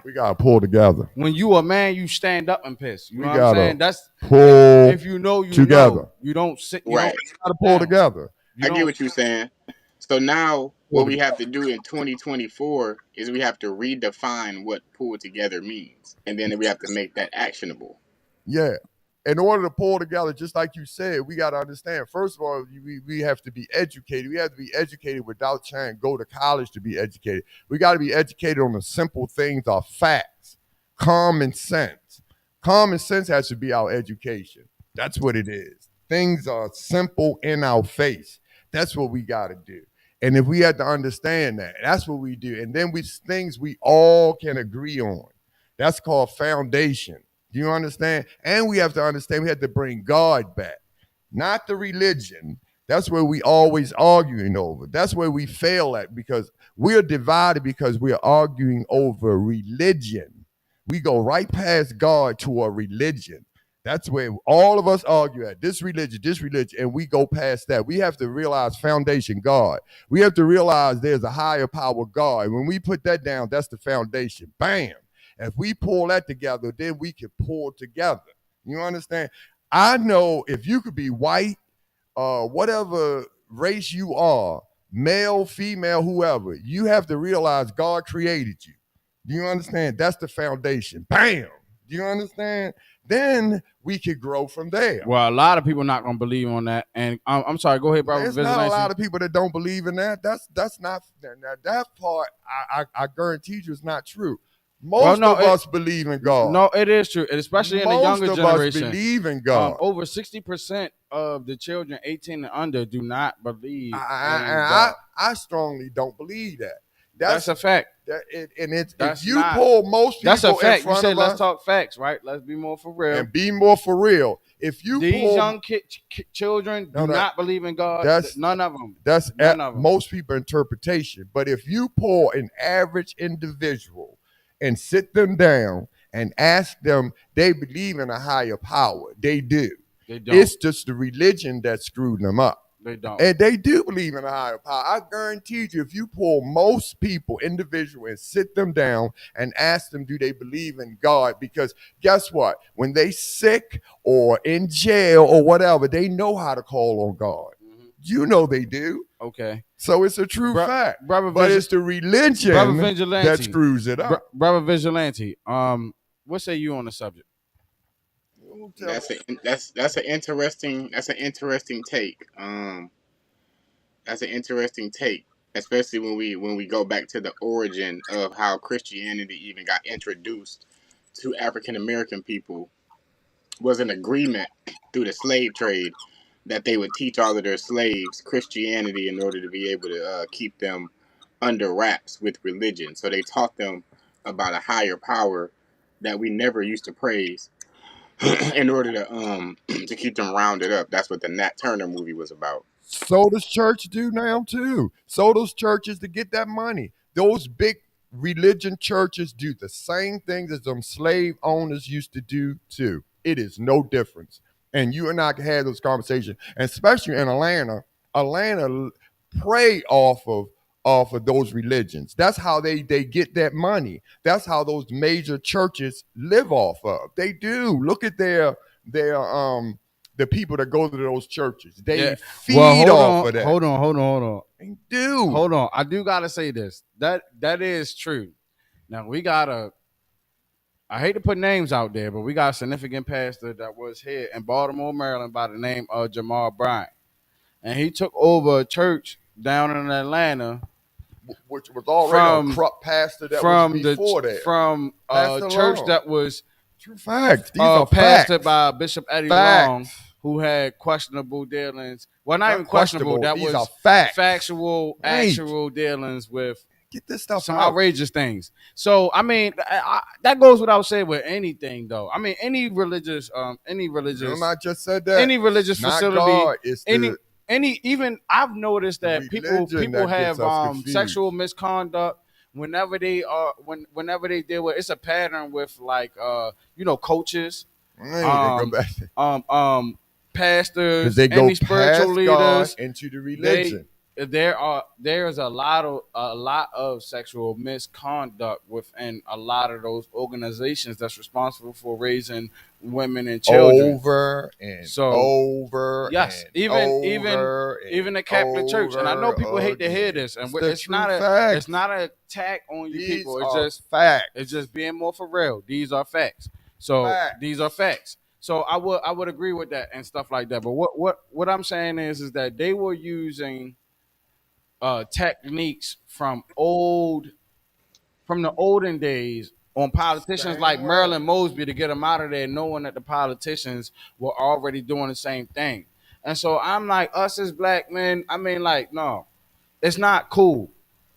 We gotta pull together. When you a man, you stand up and piss. You We know what I'm gotta saying? That's pull if you know, you together. know. You don't sit. You Right. don't We gotta pull down. together. You I get don't. what you're saying. So now Pull what we have together. to do in 2024 is we have to redefine what pull together means. And then we have to make that actionable. Yeah. In order to pull together, just like you said, we got to understand. First of all, we have to be educated. We have to be educated without trying to go to college to be educated. We got to be educated on the simple things of facts, common sense. Common sense has to be our education. That's what it is. Things are simple in our face. That's what we got to do. And if we had to understand that, that's what we do. And then things we all can agree on. That's called foundation. Do you understand? And we have to understand we have to bring God back, not the religion. That's where we always arguing over. That's where we fail at because we're divided because we're arguing over religion. We go right past God to a religion. That's where all of us argue at this religion, and we go past that. We have to realize foundation, God. We have to realize there's a higher power, God. When we put that down, that's the foundation. Bam. If we pull that together, then we can pull together. You understand? I know if you could be white, whatever race you are, male, female, whoever, you have to realize God created you. Do you understand? That's the foundation. Bam. Do you understand? Then we could grow from there. Well, a lot of people not gonna believe on that. And I'm sorry. Go ahead, brother. There's not a lot of people that don't believe in that. That's not that part. I guarantee you, is not true. Most of us believe in God. No, it is true, and especially in the younger generation. Most of us believe in God. Over 60% of the children 18 and under do not believe in God. I strongly don't believe that. That's a fact. If you pull most people that's a fact. in front you said of let's us, talk facts, right? Let's be more for real. And be more for real. If you These pull young children do not believe in God, none of them. That's none of them. Most people's interpretation. But if you pull an average individual and sit them down and ask them, they believe in a higher power. They do. They don't. It's just the religion that screwed them up. They don't. And they do believe in a higher power. I guarantee you, if you pull most people, individual, and sit them down and ask them, do they believe in God? Because guess what? When they sick or in jail or whatever, they know how to call on God. Mm-hmm. You know they do. Okay. So it's a true fact. But it's the religion that screws it up. Brother Vigilante, what say you on the subject? That's an interesting take. That's an interesting take, especially when we go back to the origin of how Christianity even got introduced to African American people. Was an agreement through the slave trade that they would teach all of their slaves Christianity in order to be able to keep them under wraps with religion. So they taught them about a higher power that we never used to praise in order to keep them rounded up. That's what the Nat Turner movie was about. So does church do now too. So does churches to get that money. Those big religion churches do the same things as them slave owners used to do too. It is no difference. And you and I can have those conversations, and especially in Atlanta. Atlanta prey off of those religions. That's how they get that money. That's how those major churches live off of. They do. Look at their the people that go to those churches. They feed off of that. Hold on. They do. Hold on. I do gotta say this. That is true. Now we gotta. I hate to put names out there, but we got a significant pastor that was here in Baltimore, Maryland, by the name of Jamal Bryant, and he took over a church down in Atlanta, which was already a corrupt pastor that was before that. From a church that was true facts. These are pastored facts. by Bishop Eddie Long, who had questionable dealings. Well, not even questionable. That These was are facts. Factual, actual dealings with get this stuff some out. outrageous things. So, I mean, that goes without saying with anything, though. I mean, any religious. I just said that. Any religious not facility. God, it's even I've noticed that people have sexual misconduct whenever they deal with. It's a pattern with coaches, pastors, they go any spiritual leaders God into the religion. there's a lot of sexual misconduct within a lot of those organizations that's responsible for raising women and children. Over and So over yes, and even over even and the Catholic Church, and I know people over hate to hear again. this, and It's the it's true not facts. an attack on you These people. are facts. It's just being more for real. These are facts. So these are Facts. facts. So I would agree with that and stuff like that. But what I'm saying is that they were using techniques from the olden days on politicians like Same way. Marilyn Mosby to get them out of there, knowing that the politicians were already doing the same thing. And so I'm like, us as black men, I mean, like, no, it's not cool.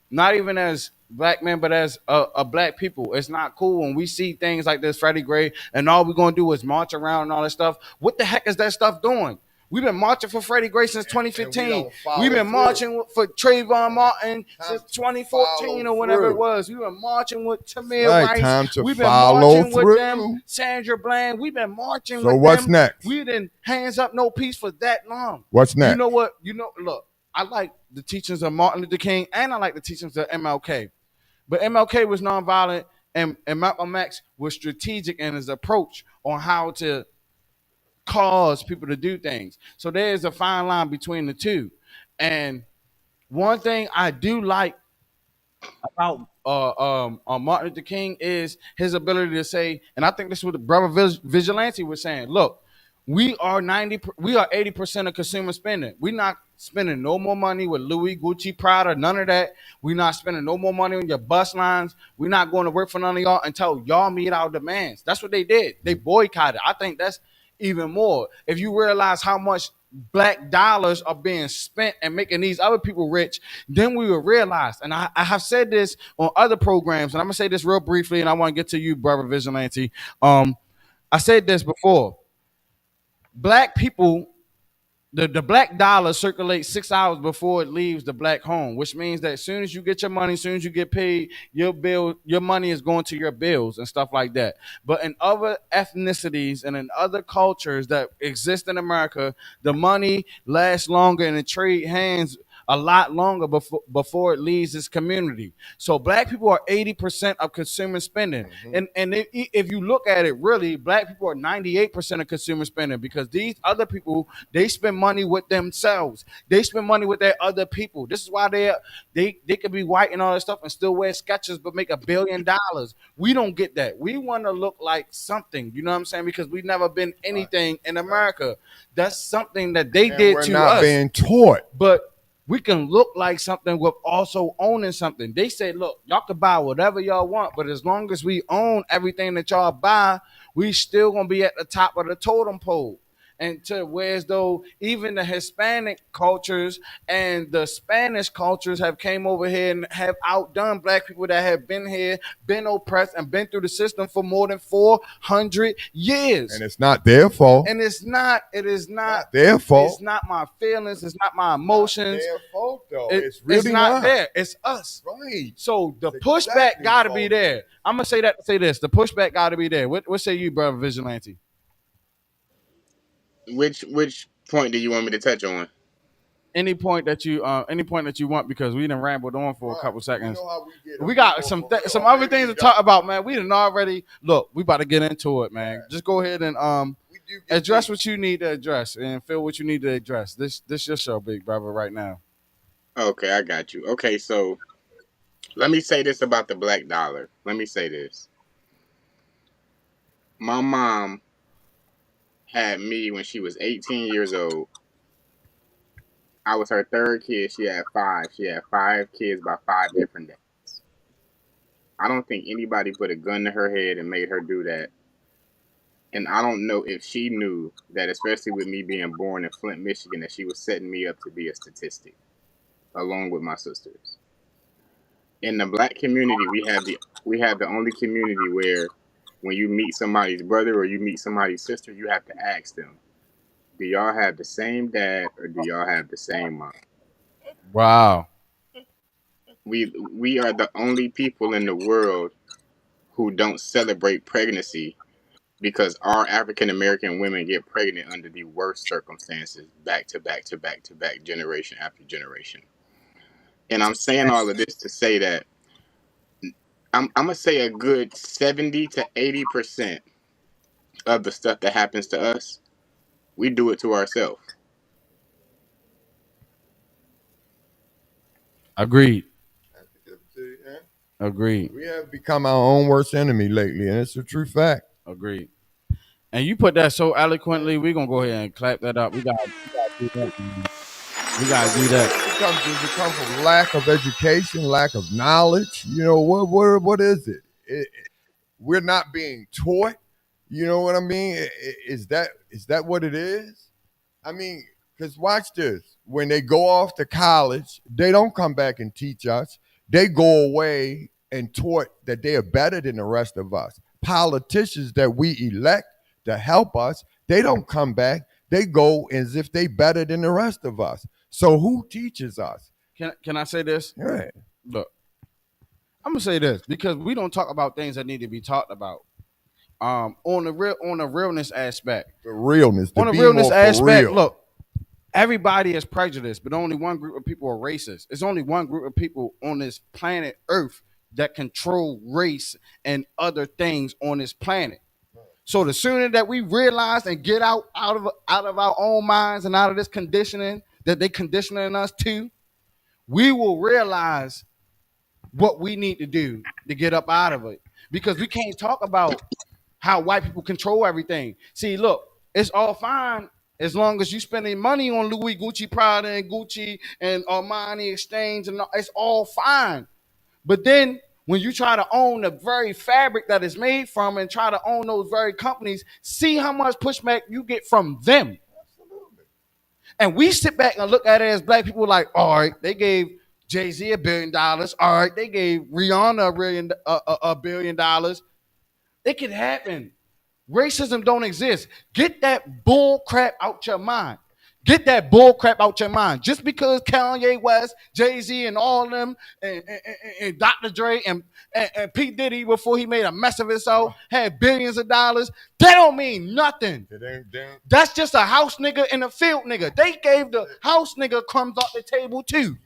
Not even as black men, but as a black people, it's not cool when we see things like this, Freddie Gray, and all we're gonna do is march around and all that stuff. What the heck is that stuff doing? We've been marching for Freddie Gray since And we 2015. don't follow We've been through. marching for Trayvon Martin Time since to 2014 or follow whenever it through. was. We've been marching with Tamir Right, Rice. time to We've been follow marching with them, through. Sandra Bland. We've been marching So with what's them. next? We didn't hands up no peace for that long. What's next? You know what? Look, I like the teachings of Martin Luther King and I like the teachings of MLK. But MLK was nonviolent and Malcolm X was strategic in his approach on how to cause people to do things. So there's a fine line between the two. And one thing I do like about Martin Luther King is his ability to say, and I think this is what the brother Vigilante was saying. Look, we are 80% of consumer spending. We're not spending no more money with Louis, Gucci, Prada, none of that. We're not spending no more money on your bus lines. We're not going to work for none of y'all until y'all meet our demands. That's what they did. They boycotted. I think that's even more. If you realize how much black dollars are being spent and making these other people rich, then we will realize. And I have said this on other programs, and I'm gonna say this real briefly, and I want to get to you, brother Vigilante. I said this before. Black people, the black dollar circulates 6 hours before it leaves the black home, which means that as soon as you get your money, as soon as you get paid, your money is going to your bills and stuff like that. But in other ethnicities and in other cultures that exist in America, the money lasts longer and it trade hands a lot longer before it leaves this community. So black people are 80% of consumer spending. And if you look at it really, black people are 98% of consumer spending because these other people, they spend money with themselves. They spend money with their other people. This is why they could be white and all that stuff and still wear Skechers but make $1 billion. We don't get that. We want to look like something, you know what I'm saying? Because we've never been anything in America. That's something that they did we're to not us. being taught. But we can look like something with also owning something. They say, look, y'all can buy whatever y'all want, but as long as we own everything that y'all buy, we still gonna be at the top of the totem pole. And to whereas though even the Hispanic cultures and the Spanish cultures have came over here and have outdone black people that have been here, been oppressed, and been through the system for more than 400 years. And it's not their fault. And it is not their fault. It's not my feelings, it's not my emotions. Not their fault though. It's really not there. It's us. Right. So the It's pushback exactly got to be fault. there. I'm gonna say that to say this. The pushback got to be there. What say you, brother Vigilante? Which point do you want me to touch on? Any point that you want, because we done rambled on for a couple seconds. You know how We got some other things to talk about, man. We done already look. We about to get into it, man. Just go ahead and address what you need to address and feel what you need to address. This your show, big brother, right now. Okay, I got you. Okay, so let me say this about the black dollar. Let me say this. My mom had me when she was 18 years old. I was her third kid. She had 5. She had 5 kids by 5 different dads. I don't think anybody put a gun to her head and made her do that. And I don't know if she knew that, especially with me being born in Flint, Michigan, that she was setting me up to be a statistic, along with my sisters. In the black community, we have the only community where when you meet somebody's brother or you meet somebody's sister, you have to ask them, do y'all have the same dad or do y'all have the same mom? Wow. We are the only people in the world who don't celebrate pregnancy because our African American women get pregnant under the worst circumstances, back to back to back to back, generation after generation. And I'm saying all of this to say that I'm gonna say a good 70 to 80% of the stuff that happens to us, we do it to ourselves. Agreed. Agreed. We have become our own worst enemy lately, and it's a true fact. Agreed. And you put that so eloquently. We're gonna go ahead and clap that up. We got to do that. We gotta do that. It comes from lack of education, lack of knowledge. You know what is it? We're not being taught. You know what I mean? Is that what it is? I mean, because watch this. When they go off to college, they don't come back and teach us. They go away and taught that they are better than the rest of us. Politicians that we elect to help us, they don't come back. They go as if they better than the rest of us. So who teaches us? Can I say this? Right. Look, I'm gonna say this because we don't talk about things that need to be talked about. On the realness aspect. The realness. On the realness aspect, look, everybody is prejudiced, but only one group of people are racist. There's only one group of people on this planet Earth that control race and other things on this planet. So the sooner that we realize and get out of our own minds and out of this conditioning that they conditioning us to, we will realize what we need to do to get up out of it. Because we can't talk about how white people control everything. See, look, it's all fine as long as you spending money on Louis, Gucci, Prada, and Gucci and Armani Exchange, and it's all fine. But then when you try to own the very fabric that it's made from and try to own those very companies, see how much pushback you get from them. Absolutely. And we sit back and look at it as black people like, all right, they gave Jay-Z $1 billion. All right, they gave Rihanna $1 billion. It could happen. Racism don't exist. Get that bull crap out your mind. Get that bull crap out your mind. Just because Kanye West, Jay-Z, and all of them, and Dr. Dre, and P. Diddy, before he made a mess of himself, had billions of dollars, that don't mean nothing. That's just a house nigga and a field nigga. They gave the house nigga crumbs off the table too.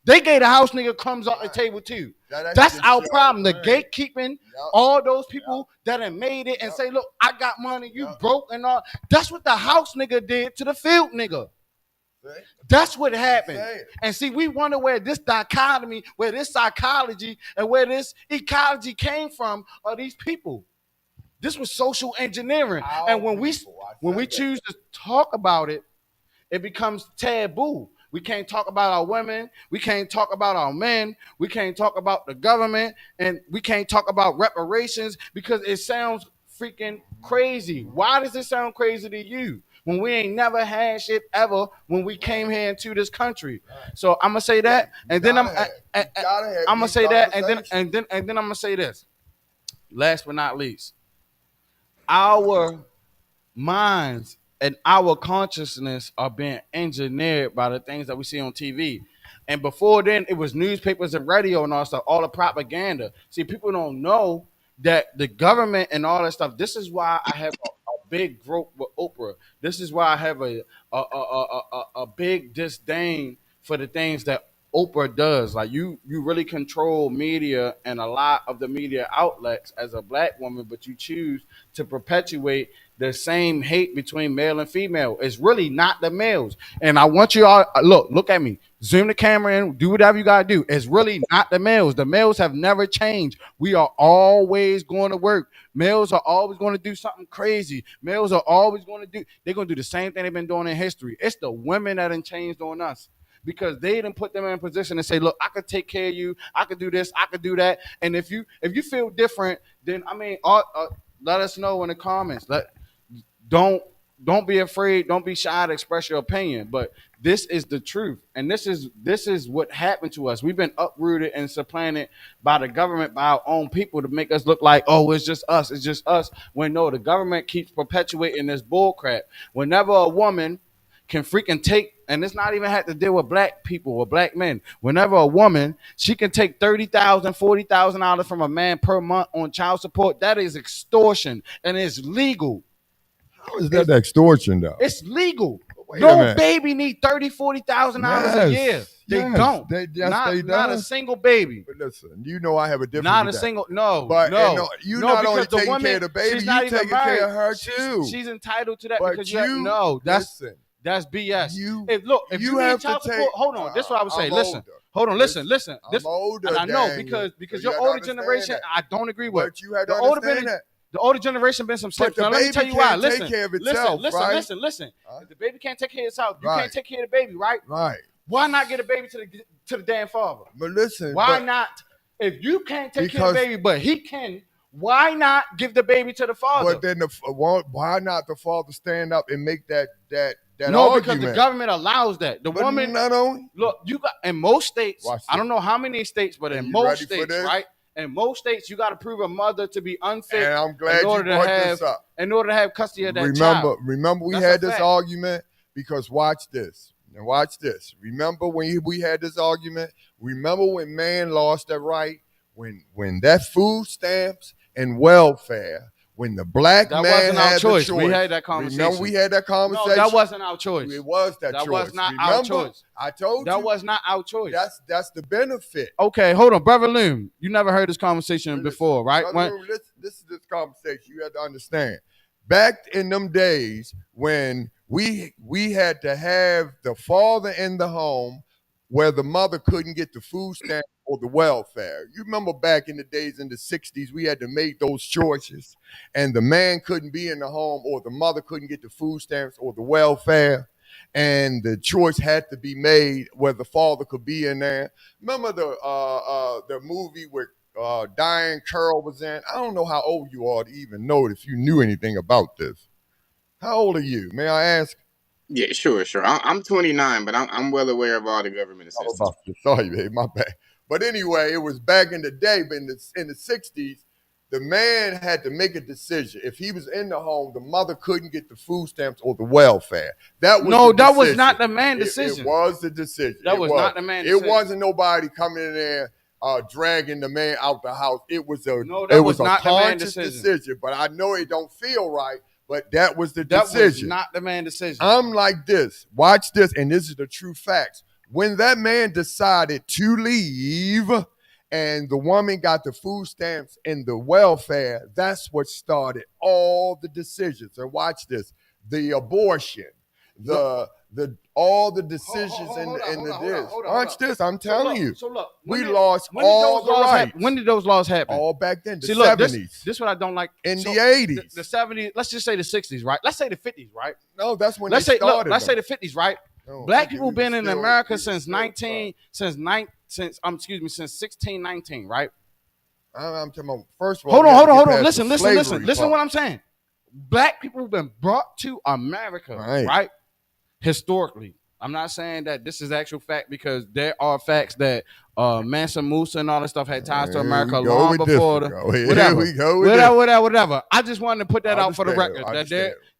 They gave the house nigga crumbs off the table too. That's our problem. The gatekeeping, all those people that have made it and say, look, I got money, you broke and all. That's what the house nigga did to the field nigga. That's what happened. And see, we wonder where this dichotomy, where this psychology, and where this ecology came from are these people. This was social engineering. And when we choose to talk about it, it becomes taboo. We can't talk about our women. We can't talk about our men. We can't talk about the government. And we can't talk about reparations because it sounds freaking crazy. Why does it sound crazy to you when we ain't never had shit ever when we came here into this country? So I'm gonna say that, and then I'm gonna say that, and then I'm gonna say this. Last but not least, our minds and our consciousness are being engineered by the things that we see on TV. And before then, it was newspapers and radio and all stuff, all the propaganda. See, people don't know that the government and all that stuff. This is why I have a big growth with Oprah. This is why I have a big disdain for the things that Oprah does. Like you really control media and a lot of the media outlets as a black woman, but you choose to perpetuate the same hate between male and female. It's really not the males. And I want you all look at me. Zoom the camera in, do whatever you gotta do. It's really not the males. The males have never changed. We are always going to work. Males are always going to do something crazy. Males are always going to do, they're going to do the same thing they've been doing in history. It's the women that have changed on us. Because they didn't put them in a position to say, look, I could take care of you. I could do this. I could do that. And if you feel different, then I mean, let us know in the comments. Don't be afraid. Don't be shy to express your opinion. But this is the truth, and this is what happened to us. We've been uprooted and supplanted by the government, by our own people, to make us look like, oh, it's just us. It's just us. When no, the government keeps perpetuating this bull crap. Whenever a woman can freaking take, and it's not even have to deal with black people or black men. Whenever a woman, she can take $30,000, $40,000 from a man per month on child support. That is extortion, and it's legal. How is that extortion though? It's legal. No baby need $30,000, $40,000 a year. They Yes, don't. yes, they Not a don't. single baby. But listen, you know I have a different. Not a with that. single. No, But no, you no. not only Because the taking woman, care of the baby, she's not you even taking married. care of her too. She's entitled to that But because you no. listen. That's BS. You If you need have to child take. support, hold on. This is what I would say. I'm Listen, older. hold on. Listen. I'm older. And I know Daniel, because so your you older gotta understand generation, that. I don't agree with. But you had to The older understand that. The older generation been some But slips. the Now let me baby tell you why. can't Listen, take care of itself, listen. right? Listen. If the baby can't take care of itself, you Right. can't take care of the baby, right? Right. Why not get a baby to the damn father? But listen. Why not? If you can't take care of the baby, but he can, why not give the baby to the father? But then why not the father stand up and make that no, argument? because the government allows that. The woman, not only look, you got in most states. Watch I don't know how many states, but in most states, right? In most states, you got to prove a mother to be unfit. And I'm glad you brought this up. In order to have custody of that child. Remember, we had this argument because watch this. Now watch this. Remember when we had this argument? Remember when man lost that right? When that food stamps and welfare, when the black man wasn't had our choice. The choice. We had that conversation. Remember we had that conversation? No, that wasn't our choice. It was that choice. That was not Remember? our choice. I told you. That was not our choice. That's the benefit. Okay, hold on. Brother Loom, you never heard this conversation before, right? This is this conversation. You have to understand. Back in them days when we had to have the father in the home where the mother couldn't get the food stamp or the welfare. You remember back in the days in the 60s, we had to make those choices and the man couldn't be in the home or the mother couldn't get the food stamps or the welfare. And the choice had to be made where the father could be in there. Remember the movie where Diane Curl was in? I don't know how old you are to even know it if you knew anything about this. How old are you? May I ask? Yeah, sure. I'm 29, but I'm well aware of all the government assistance. Sorry, babe, my bad. But anyway, it was back in the day, but in the 60s, the man had to make a decision. If he was in the home, the mother couldn't get the food stamps or the welfare. That was not the man's decision. It was the decision. That was not the man's decision. It wasn't nobody coming in there dragging the man out the house. It was a conscious decision. But I know it don't feel right. But that was the decision. That was not the man's decision. I'm like this. Watch this, and this is the true facts. When that man decided to leave and the woman got the food stamps and the welfare, that's what started all the decisions. And watch this. The abortion, all the decisions Watch this. I'm telling you. So look, we lost all the rights. When did those laws happen? All back then, the 70s. This is what I don't like. In the 80s. The 70s, let's just say the 60s, right? Let's say the 50s, right? No, that's when let's say the 50s, right? No, Black people been in America since 1619, right? I'm talking about, first of all. Hold on. Listen to what I'm saying. Black people have been brought to America, right? Historically. I'm not saying that this is actual fact because there are facts that Mansa Musa and all that stuff had ties to America long before whatever. I just wanted to put that out for the record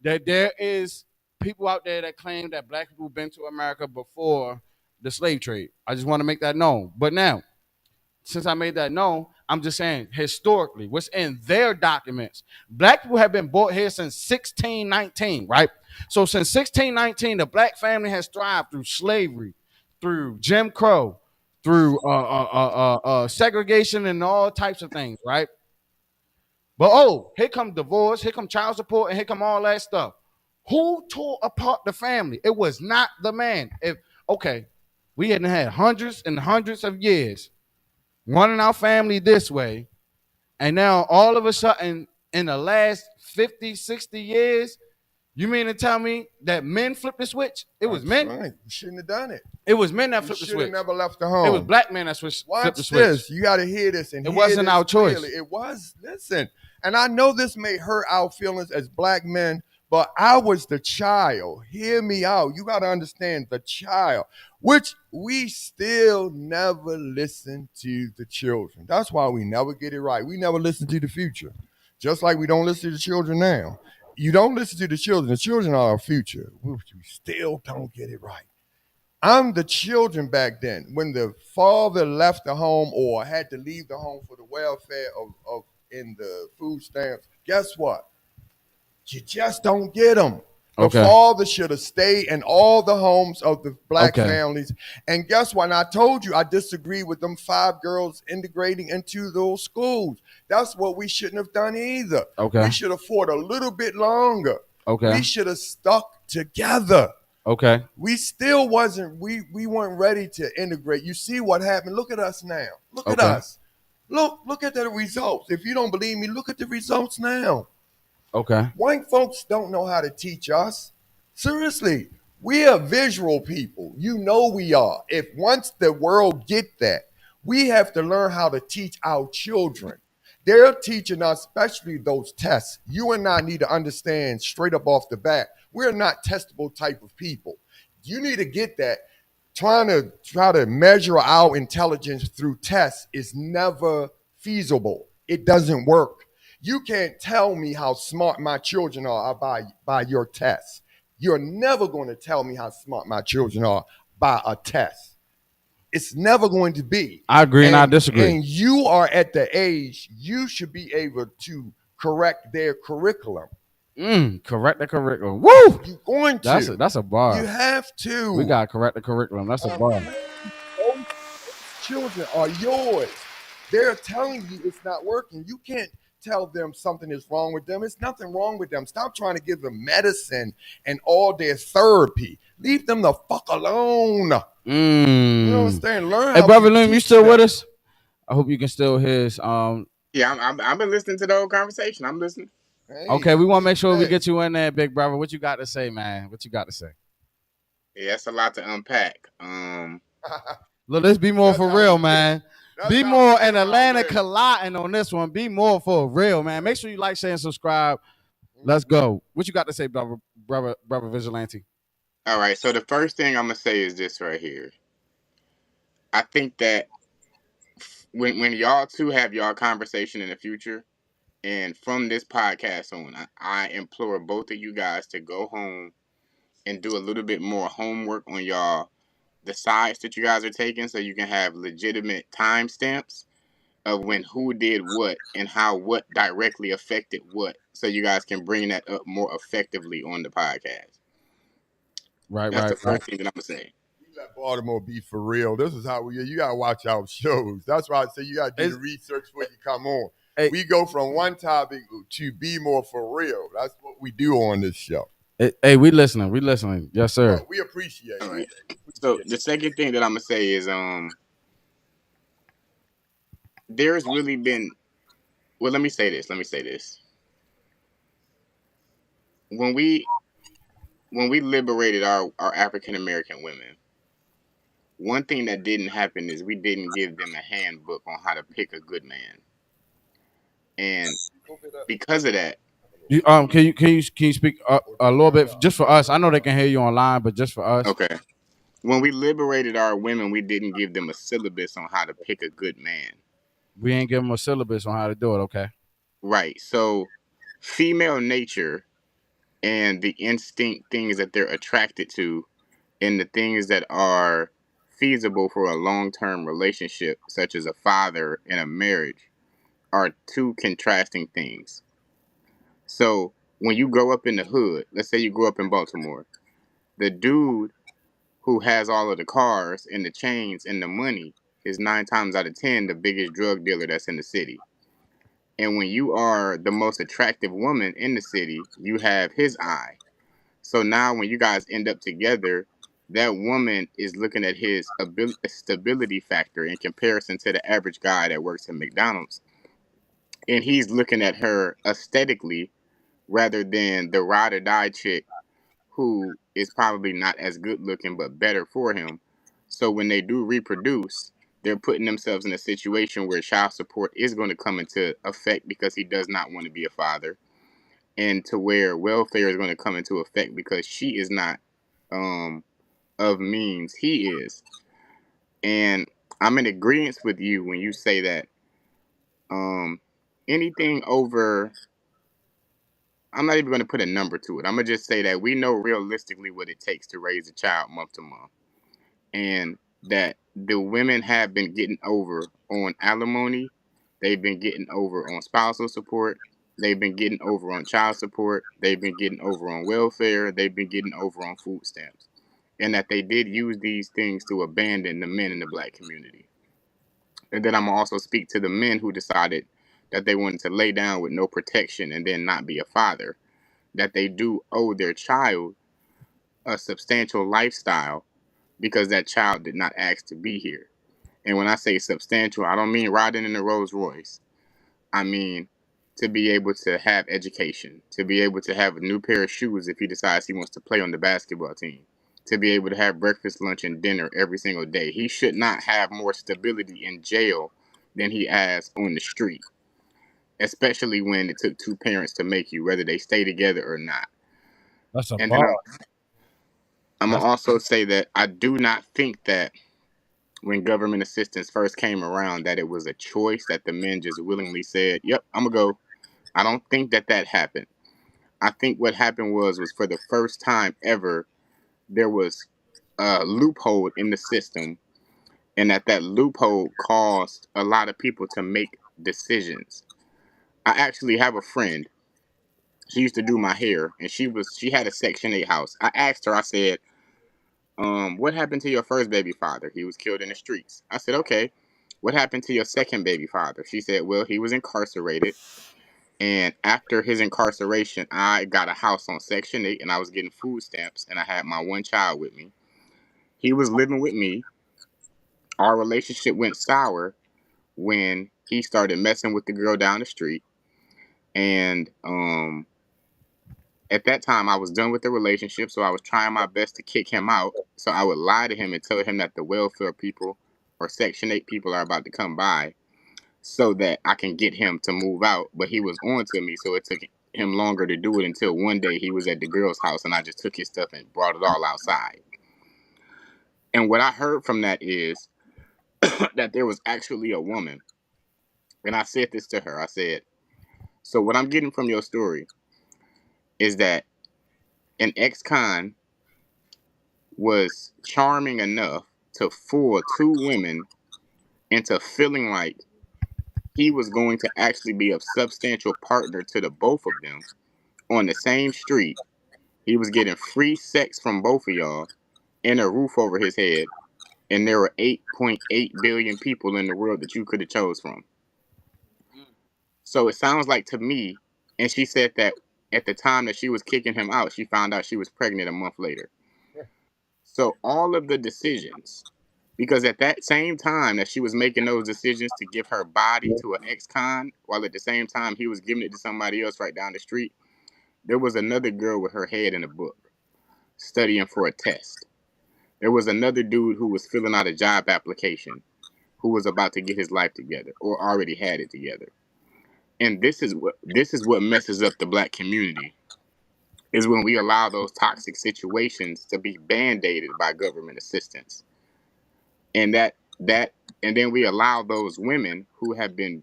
that there is people out there that claim that black people been to America before the slave trade. I just want to make that known. But now, since I made that known, I'm just saying historically, what's in their documents, black people have been brought here since 1619, right? So since 1619, the black family has thrived through slavery, through Jim Crow, through segregation and all types of things, right? But here come divorce, here come child support, and here come all that stuff. Who tore apart the family? It was not the man. We hadn't had hundreds and hundreds of years running our family this way, and now all of a sudden, in the last 50, 60 years, you mean to tell me that men flipped the switch? It was men. Right. You shouldn't have done it. It was men that flipped the switch. Should have never left the home. It was black men that flipped the switch. This. You got to hear this. And it wasn't our choice. Clearly. It was. Listen, and I know this may hurt our feelings as black men, but I was the child. Hear me out. You got to understand the child, which we still never listen to the children. That's why we never get it right. We never listen to the future, just like we don't listen to the children now. You don't listen to the children. The children are our future. We still don't get it right. I'm the children back then. When the father left the home or had to leave the home for the welfare of in the food stamps, guess what? You just don't get them. The Okay. father should have stayed in all the homes of the black Okay. families. And guess what? And I told you I disagree with them 5 girls integrating into those schools. That's what we shouldn't have done either. Okay. We should have fought a little bit longer. Okay. We should have stuck together. Okay. We still wasn't, we weren't ready to integrate. You see what happened? Look at us now. Look at Okay. us. Look at the results. If you don't believe me, look at the results now. Okay. White folks don't know how to teach us. Seriously, we are visual people. You know we are. If once the world get that, we have to learn how to teach our children. They're teaching us, especially those tests. You and I need to understand straight up off the bat, we're not testable type of people. You need to get that. Try to measure our intelligence through tests is never feasible. It doesn't work. You can't tell me how smart my children are by your tests. You're never going to tell me how smart my children are by a test. It's never going to be. I agree and I disagree. And you are at the age you should be able to correct their curriculum. Correct the curriculum. Woo! You're going to. That's a bar. You have to. We gotta correct the curriculum. That's a bar. Those children are yours. They're telling you it's not working. You can't tell them something is wrong with them. It's nothing wrong with them. Stop trying to give them medicine and all their therapy. Leave them the fuck alone. You understand? Learn. Hey, brother Lim, you still with us? I hope you can still hear us. Yeah, I've been listening to the whole conversation. I'm listening. Hey, okay, we want to make sure we get you in there, big brother. What you got to say, man? What you got to say? Yeah, it's a lot to unpack. Look, let's be more for real, man. Be more and Atlanta collide. colliding on this one. Be more for real, man. Make sure you like, share, and subscribe. Let's go. What you got to say, brother Vigilante? All right, so the first thing I'm gonna say is this right here. I think that when y'all two have y'all conversation in the future, and from this podcast on, I implore both of you guys to go home and do a little bit more homework on y'all, the sides that you guys are taking, so you can have legitimate timestamps of when who did what and how what directly affected what, so you guys can bring that up more effectively on the podcast. That's the first thing that I'm gonna say. Let Baltimore be for real. This is how you gotta watch our shows. That's why I say you gotta do the research when you come on. Hey, we go from one topic to be more for real. That's what we do on this show. Hey, we listening. We listening. Yes, sir. We appreciate it. Right. So the second thing that I'm gonna say is there's really been, well, let me say this. When we liberated our African American women, one thing that didn't happen is we didn't give them a handbook on how to pick a good man. And because of that, can you speak a little bit just for us? I know they can hear you online, but just for us. Okay. When we liberated our women, we didn't give them a syllabus on how to pick a good man. We ain't give them a syllabus on how to do it, okay? Right. So female nature and the instinct things that they're attracted to and the things that are feasible for a long-term relationship, such as a father and a marriage, are two contrasting things. So when you grow up in the hood, let's say you grow up in Baltimore, the dude who has all of the cars and the chains and the money is 9 times out of 10 the biggest drug dealer that's in the city. And when you are the most attractive woman in the city, you have his eye. So now when you guys end up together, that woman is looking at his stability factor in comparison to the average guy that works at McDonald's. And he's looking at her aesthetically rather than the ride or die chick who is probably not as good looking but better for him. So when they do reproduce, they're putting themselves in a situation where child support is going to come into effect because he does not want to be a father, and to where welfare is going to come into effect because she is not of means, he is. And I'm in agreement with you when you say that anything over, I'm not even going to put a number to it. I'm going to just say that we know realistically what it takes to raise a child month to month. And that the women have been getting over on alimony. They've been getting over on spousal support. They've been getting over on child support. They've been getting over on welfare. They've been getting over on food stamps. And that they did use these things to abandon the men in the black community. And then I'm gonna also speak to the men who decided that they wanted to lay down with no protection and then not be a father. That they do owe their child a substantial lifestyle because that child did not ask to be here. And when I say substantial, I don't mean riding in a Rolls Royce. I mean to be able to have education, to be able to have a new pair of shoes if he decides he wants to play on the basketball team, to be able to have breakfast, lunch, and dinner every single day. He should not have more stability in jail than he has on the street, especially when it took two parents to make you, whether they stay together or not. That's a And then bar. I'm going That's to also say that I do not think that when government assistance first came around that it was a choice that the men just willingly said, yep, I'm going to go. I don't think that that happened. I think what happened was for the first time ever, there was a loophole in the system, and that loophole caused a lot of people to make decisions. I actually have a friend. She used to do my hair, and she had a Section 8 house. I asked her, I said, what happened to your first baby father? He was killed in the streets. I said, okay. What happened to your second baby father? She said, well, he was incarcerated. And after his incarceration, I got a house on Section 8 and I was getting food stamps and I had my one child with me. He was living with me. Our relationship went sour when he started messing with the girl down the street. And at that time, I was done with the relationship, so I was trying my best to kick him out. So I would lie to him and tell him that the welfare people or Section 8 people are about to come by so that I can get him to move out. But he was on to me, so it took him longer to do it until one day he was at the girl's house and I just took his stuff and brought it all outside. And what I heard from that is that there was actually a woman. And I said this to her. I said, so what I'm getting from your story is that an ex-con was charming enough to fool two women into feeling like he was going to actually be a substantial partner to the both of them on the same street. He was getting free sex from both of y'all and a roof over his head. And there were 8.8 billion people in the world that you could have chose from. So it sounds like to me, and she said that at the time that she was kicking him out, she found out she was pregnant a month later. So all of the decisions, because at that same time that she was making those decisions to give her body to an ex-con, while at the same time he was giving it to somebody else right down the street, there was another girl with her head in a book, studying for a test. There was another dude who was filling out a job application, who was about to get his life together or already had it together. And this is what messes up the black community, is when we allow those toxic situations to be band-aided by government assistance. And and then we allow those women who have been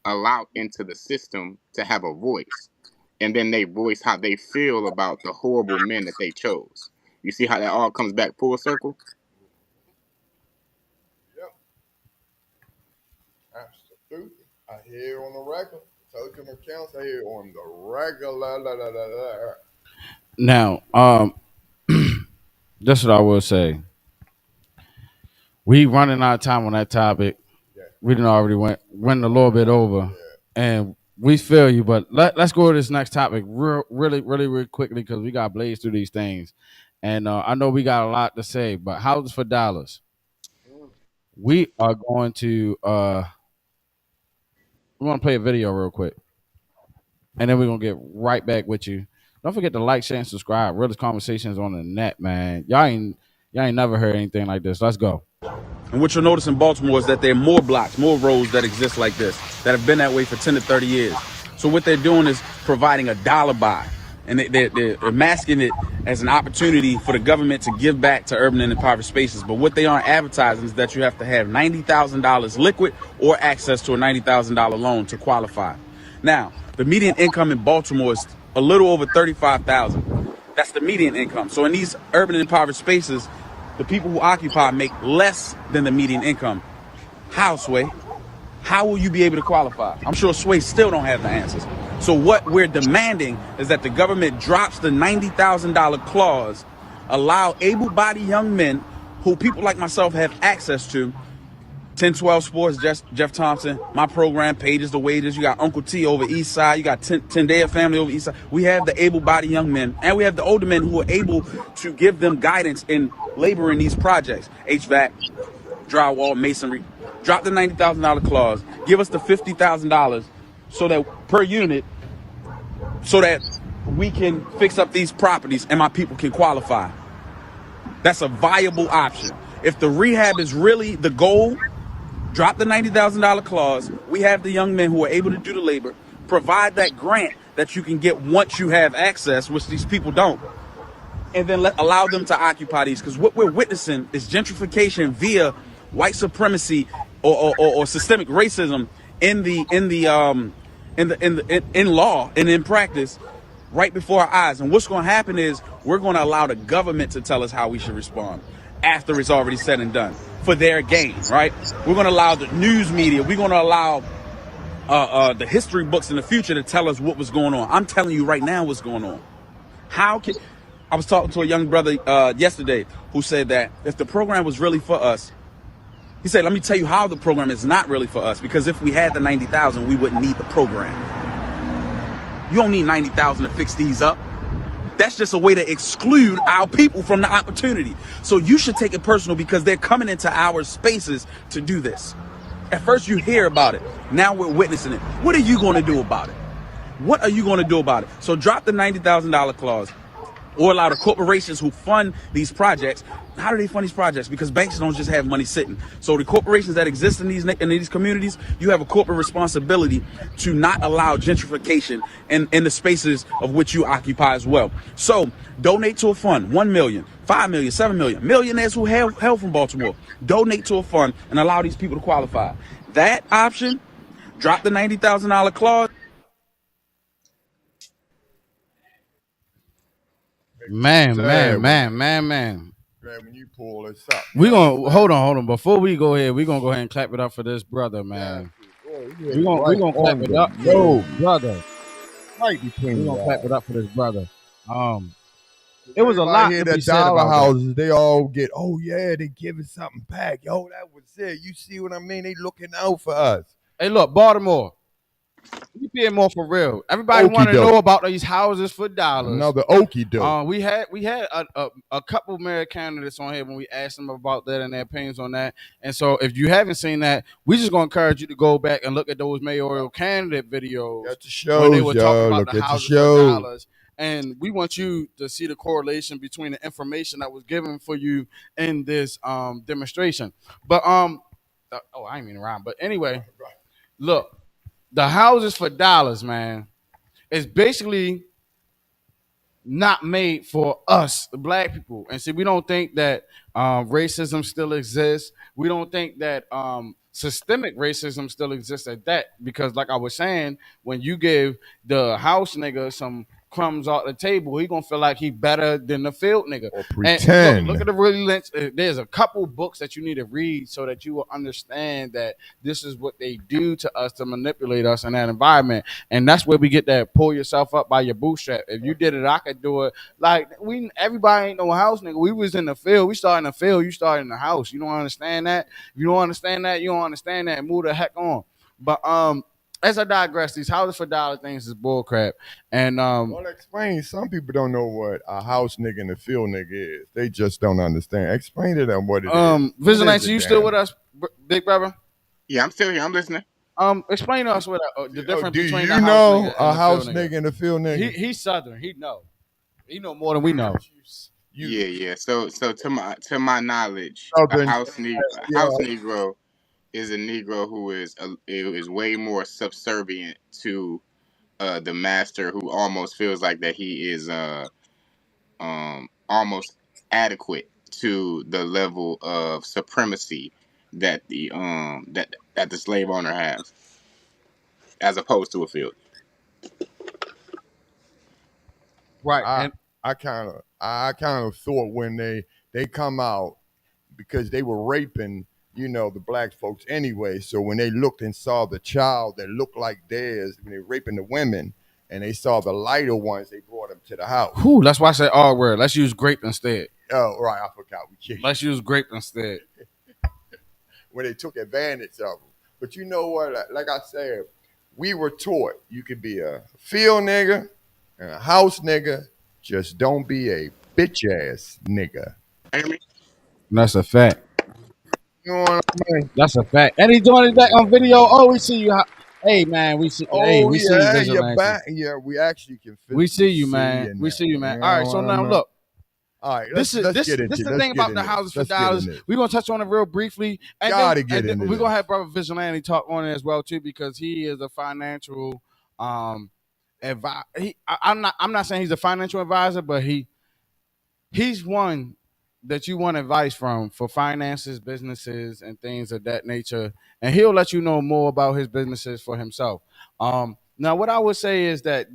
allowed into the system to have a voice. And then they voice how they feel about the horrible men that they chose. You see how that all comes back full circle? Yep. Absolutely. I hear on the regular. Telecom accounts, I hear on the regular. Now, that's what I will say. We running out of time on that topic. Yeah. We didn't already went a little bit over, and we feel you. But let's go to this next topic really quickly because we got blaze through these things, and I know we got a lot to say. But houses for dollars. We are going to we're gonna play a video real quick, and then we're gonna get right back with you. Don't forget to like, share, and subscribe. Realest conversations on the net, man. Y'all ain't never heard anything like this. Let's go. And what you'll notice in Baltimore is that there are more blocks, more roads that exist like this, that have been that way for 10 to 30 years. So what they're doing is providing a dollar buy. And they're masking it as an opportunity for the government to give back to urban and impoverished spaces. But what they aren't advertising is that you have to have $90,000 liquid or access to a $90,000 loan to qualify. Now, the median income in Baltimore is a little over $35,000. That's the median income. So in these urban and impoverished spaces, the people who occupy make less than the median income. How, Sway? How will you be able to qualify? I'm sure Sway still don't have the answers. So what we're demanding is that the government drops the $90,000 clause, allow able-bodied young men who people like myself have access to. 1012 Sports, Jeff Thompson, my program, Pages the Wages. You got Uncle T over East Side. You got Tendea family over East Side. We have the able-bodied young men, and we have the older men who are able to give them guidance in labor in these projects. HVAC, drywall, masonry. Drop the $90,000 clause. Give us the $50,000 so that per unit, so that we can fix up these properties and my people can qualify. That's a viable option. If the rehab is really the goal, drop the $90,000 clause. We have the young men who are able to do the labor. Provide that grant that you can get once you have access, which these people don't. And then allow them to occupy these. Because what we're witnessing is gentrification via white supremacy or systemic racism in law and in practice right before our eyes. And what's going to happen is we're going to allow the government to tell us how we should respond after it's already said and done for their gain, right? We're going to allow the news media, we're going to allow the history books in the future to tell us what was going on. I'm telling you right now what's going on. I was talking to a young brother yesterday who said that if the program was really for us, he said, let me tell you how the program is not really for us, because if we had the 90,000, we wouldn't need the program. You don't need 90,000 to fix these up. That's just a way to exclude our people from the opportunity. So you should take it personal because they're coming into our spaces to do this. At first you hear about it. Now we're witnessing it. What are you going to do about it? What are you going to do about it? So drop the $90,000 clause or allow the corporations who fund these projects. How do they fund these projects? Because banks don't just have money sitting. So the corporations that exist in these communities, you have a corporate responsibility to not allow gentrification in the spaces of which you occupy as well. So donate to a fund, 1 million, 5 million, 7 million, millionaires who hail from Baltimore. Donate to a fund and allow these people to qualify. That option, drop the $90,000 clause. Man, When you pull this up, we gonna hold on. Before we go ahead, we gonna go ahead and clap it up for this brother, man. We gonna clap it up for this brother. Right between we gonna clap it up for this brother. It was a a lot here to be that said dollar about houses. That. They all get, oh yeah, they giving something back. Yo, that was it. You see what I mean? They looking out for us. Hey, look, Baltimore. We BMore4Real. Everybody want to know about these houses for dollars. Another okie doke. We had a couple mayor candidates on here when we asked them about that and their opinions on that. And so if you haven't seen that, we just gonna encourage you to go back and look at those mayoral candidate videos the shows, when they were talking about look the houses for dollars. And we want you to see the correlation between the information that was given for you in this demonstration. But I ain't mean to rhyme. But anyway, look. The houses for dollars, man, is basically not made for us, the black people. And see, we don't think that racism still exists. We don't think that systemic racism still exists at that. Because like I was saying, when you give the house nigga some crumbs off the table, he gonna feel like he better than the field nigga. Or pretend. And look at the really Lynch. There's a couple books that you need to read so that you will understand that this is what they do to us to manipulate us in that environment. And that's where we get that pull yourself up by your bootstrap. If you did it, I could do it. Like everybody ain't no house nigga. We was in the field. We started in the field. You started in the house. You don't understand that. If you don't understand that, you don't understand that. Move the heck on. But as I digress, these houses for dollar things is bullcrap. And well, explain. Some people don't know what a house nigga and a field nigga is. They just don't understand. Explain to them what it is. Vigilante, you still with us, big brother? Yeah, I'm still here. I'm listening. Explain to us what the difference between the house nigga and the field nigga. He's Southern. He know more than we know. Yeah. So to my knowledge, a house Negro is a Negro who is way more subservient to the master, who almost feels like that he is almost adequate to the level of supremacy that the that the slave owner has, as opposed to a field. Right. I kind of thought when they come out, because they were raping the black folks anyway. So when they looked and saw the child that looked like theirs, when they raping the women, and they saw the lighter ones, they brought them to the house. Whew, that's why I said R word. Let's use grape instead. Oh, right, I forgot. We can't. Let's use grape instead. When they took advantage of them. But you know what? Like I said, we were taught you could be a field nigga and a house nigga. Just don't be a bitch ass nigga. That's a fact. You know what I mean? That's a fact. And he's doing it back on video. Oh, we see you. Hey, man, we see. Hey, we see you, Vigilante. You're back. Yeah, we actually can. We see you, man. We see you, man. All right, so now look. All right, this is the thing about the houses for dollars. We're gonna touch on it real briefly. And we're gonna have Brother Vigilante talk on it as well too, because he is a financial advisor. I'm not saying he's a financial advisor, but he's one that you want advice from for finances, businesses, and things of that nature. And he'll let you know more about his businesses for himself. Now, what I would say is that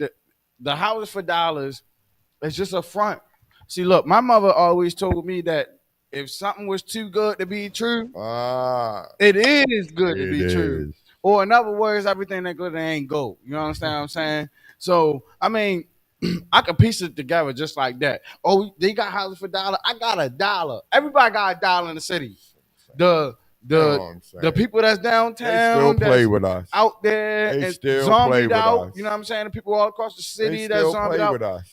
the houses for dollars is just a front. See, look, my mother always told me that if something was too good to be true, it is good to be true. Or in other words, everything that good ain't gold. You understand what I'm saying? So, I mean, I can piece it together just like that. Oh, they got houses for $1. I got $1. Everybody got $1 in the city. The people that's downtown, they still play with us out there, they and still zombied play with out. us. You know what I'm saying? The people all across the city they that still zombied play out. With us.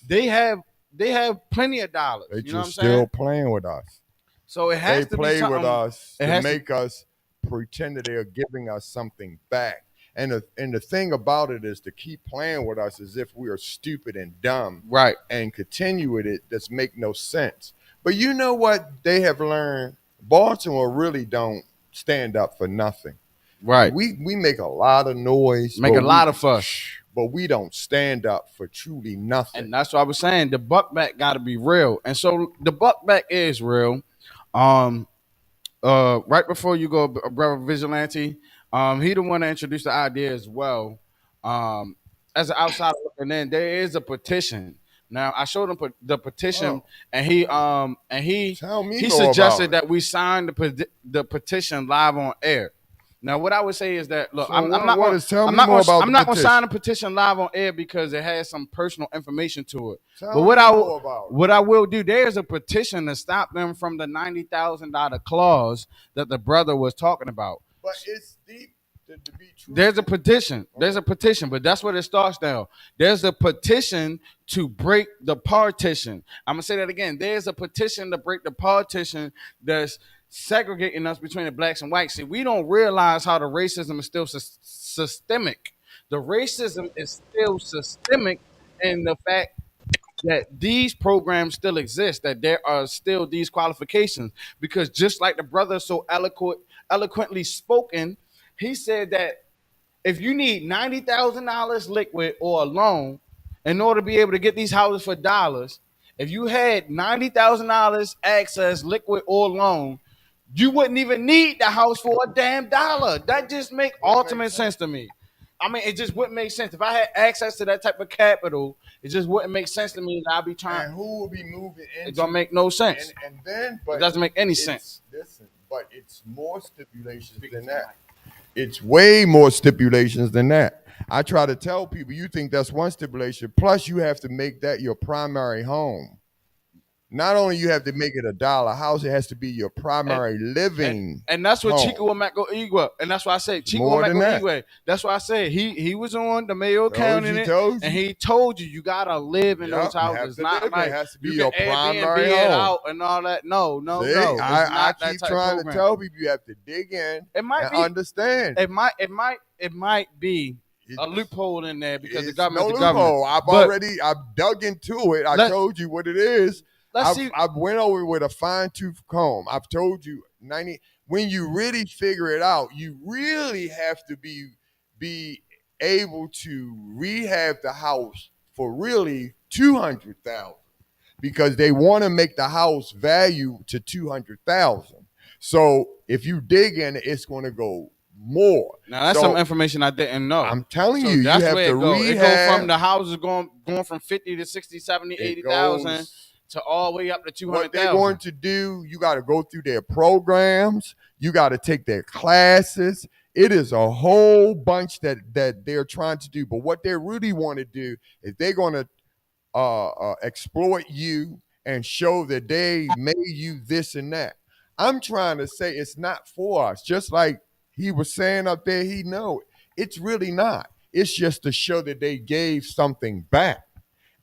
They have plenty of dollars. They you know what I'm just saying? still playing with us. So it has to play be with us to make to us pretend that they're giving us something back. And the thing about it is to keep playing with us as if we are stupid and dumb, right? And continue with it does make no sense. But you know what they have learned? Baltimore really don't stand up for nothing. Right. We make a lot of noise, make a lot of fuss, but we don't stand up for truly nothing. And that's what I was saying. The buck back got to be real, and so the buck back is real. Right before you go, Brother Vigilante, he the one that introduced the idea as well. As an outsider looking in, there is a petition. Now I showed him the petition, and he suggested that we sign the petition live on air. Now, what I would say is that look, So I'm not going to sign a petition live on air because it has some personal information to it. But what I will do, there's a petition to stop them from the $90,000 clause that the brother was talking about. But it's deep. To be true. There's a petition. There's a petition, but that's where it starts now. There's a petition to break the partition. I'm gonna say that again. There's a petition to break the partition that's segregating us between the blacks and whites. See, we don't realize how the racism is still systemic. The racism is still systemic in the fact that these programs still exist, that there are still these qualifications. Because just like the brother so eloquently spoken, he said that if you need $90,000 liquid or a loan in order to be able to get these houses for dollars, if you had $90,000 access liquid or loan, you wouldn't even need the house for a damn dollar. That just make ultimate sense to me. I mean, it just wouldn't make sense. If I had access to that type of capital, it just wouldn't make sense to me that I'd be trying. And who would be moving into it? Don't make no sense. And then, but it doesn't make any sense. Listen, but it's more stipulations than that. It's way more stipulations than that. I try to tell people, you think that's one stipulation, plus you have to make that your primary home. Not only you have to make it $1 house, it has to be your primary living. And that's what Chico Macco Igwe. And that's why I say Chico Macco Igwe. That's why I said he was on the Mayo County and he told you gotta live in those houses. Not like it has to be you your can primary Airbnb home out and all that. No. I keep trying to tell people you have to dig in and understand. It might be a loophole in there because the government. No loophole. I've dug into it. I told you what it is. I went over with a fine-tooth comb. I've told you, when you really figure it out, you really have to be able to rehab the house for really $200,000 because they want to make the house value to $200,000. So if you dig in, it's going to go more. Now that's some information I didn't know. I'm telling you, that's you have where to rehab. It goes from the houses going from 50 to 60, 70, 80,000 to all the way up to What they're going 200,000. to do, you got to go through their programs. You got to take their classes. It is a whole bunch that they're trying to do. But what they really want to do is they're going to exploit you and show that they made you this and that. I'm trying to say it's not for us. Just like he was saying up there, he know it's really not. It's just to show that they gave something back.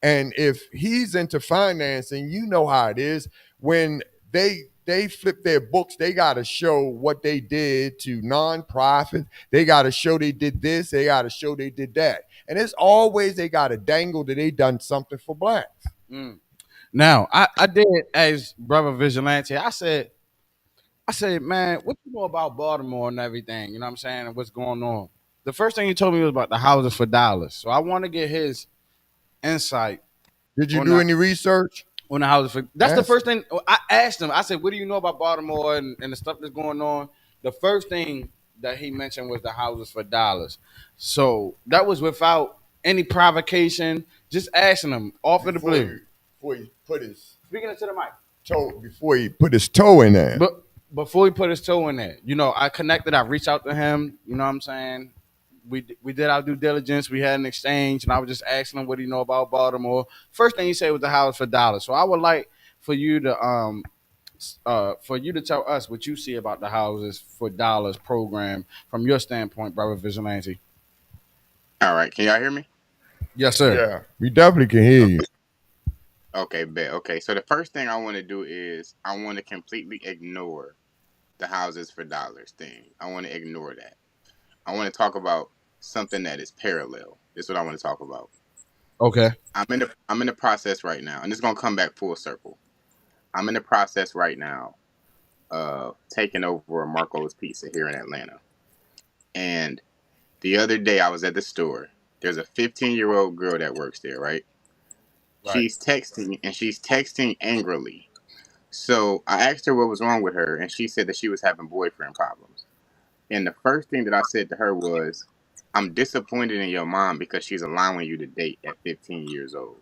And if he's into financing, you know how it is. When they flip their books, they got to show what they did to nonprofits. They got to show they did this. They got to show they did that. And it's always they got to dangle that they done something for blacks. Now, I did as brother Vigilante. I said, man, what you know about Baltimore and everything? You know what I'm saying? And what's going on? The first thing he told me was about the houses for dollars. So I want to get his insight Did you on do that. any research? On the houses for that's the Ask- first thing I asked him. I said, what do you know about Baltimore and the stuff that's going on? The first thing that he mentioned was the houses for dollars. So that was without any provocation, just asking him off of the blue. Before he put his Speaking into the mic. toe in there. But before he put his toe in there, you know, I connected. I reached out to him. You know what I'm saying? We did our due diligence. We had an exchange, and I was just asking him what he know about Baltimore. First thing he said was the house for dollars. So I would like for you to tell us what you see about the houses for dollars program from your standpoint, brother Vigilante. All right, can y'all hear me? Yes, sir. Yeah, we definitely can hear you. Okay, bet. Okay, so the first thing I want to do is I want to completely ignore the houses for dollars thing. I want to ignore that. I want to talk about something that is parallel. This is what I want to talk about. Okay. I'm in the process right now, and it's gonna come back full circle. I'm in the process right now of taking over a Marco's Pizza here in Atlanta. And the other day I was at the store. There's a 15-year-old girl that works there, right? Right. She's texting angrily. So I asked her what was wrong with her, and she said that she was having boyfriend problems. And the first thing that I said to her was, I'm disappointed in your mom because she's allowing you to date at 15 years old.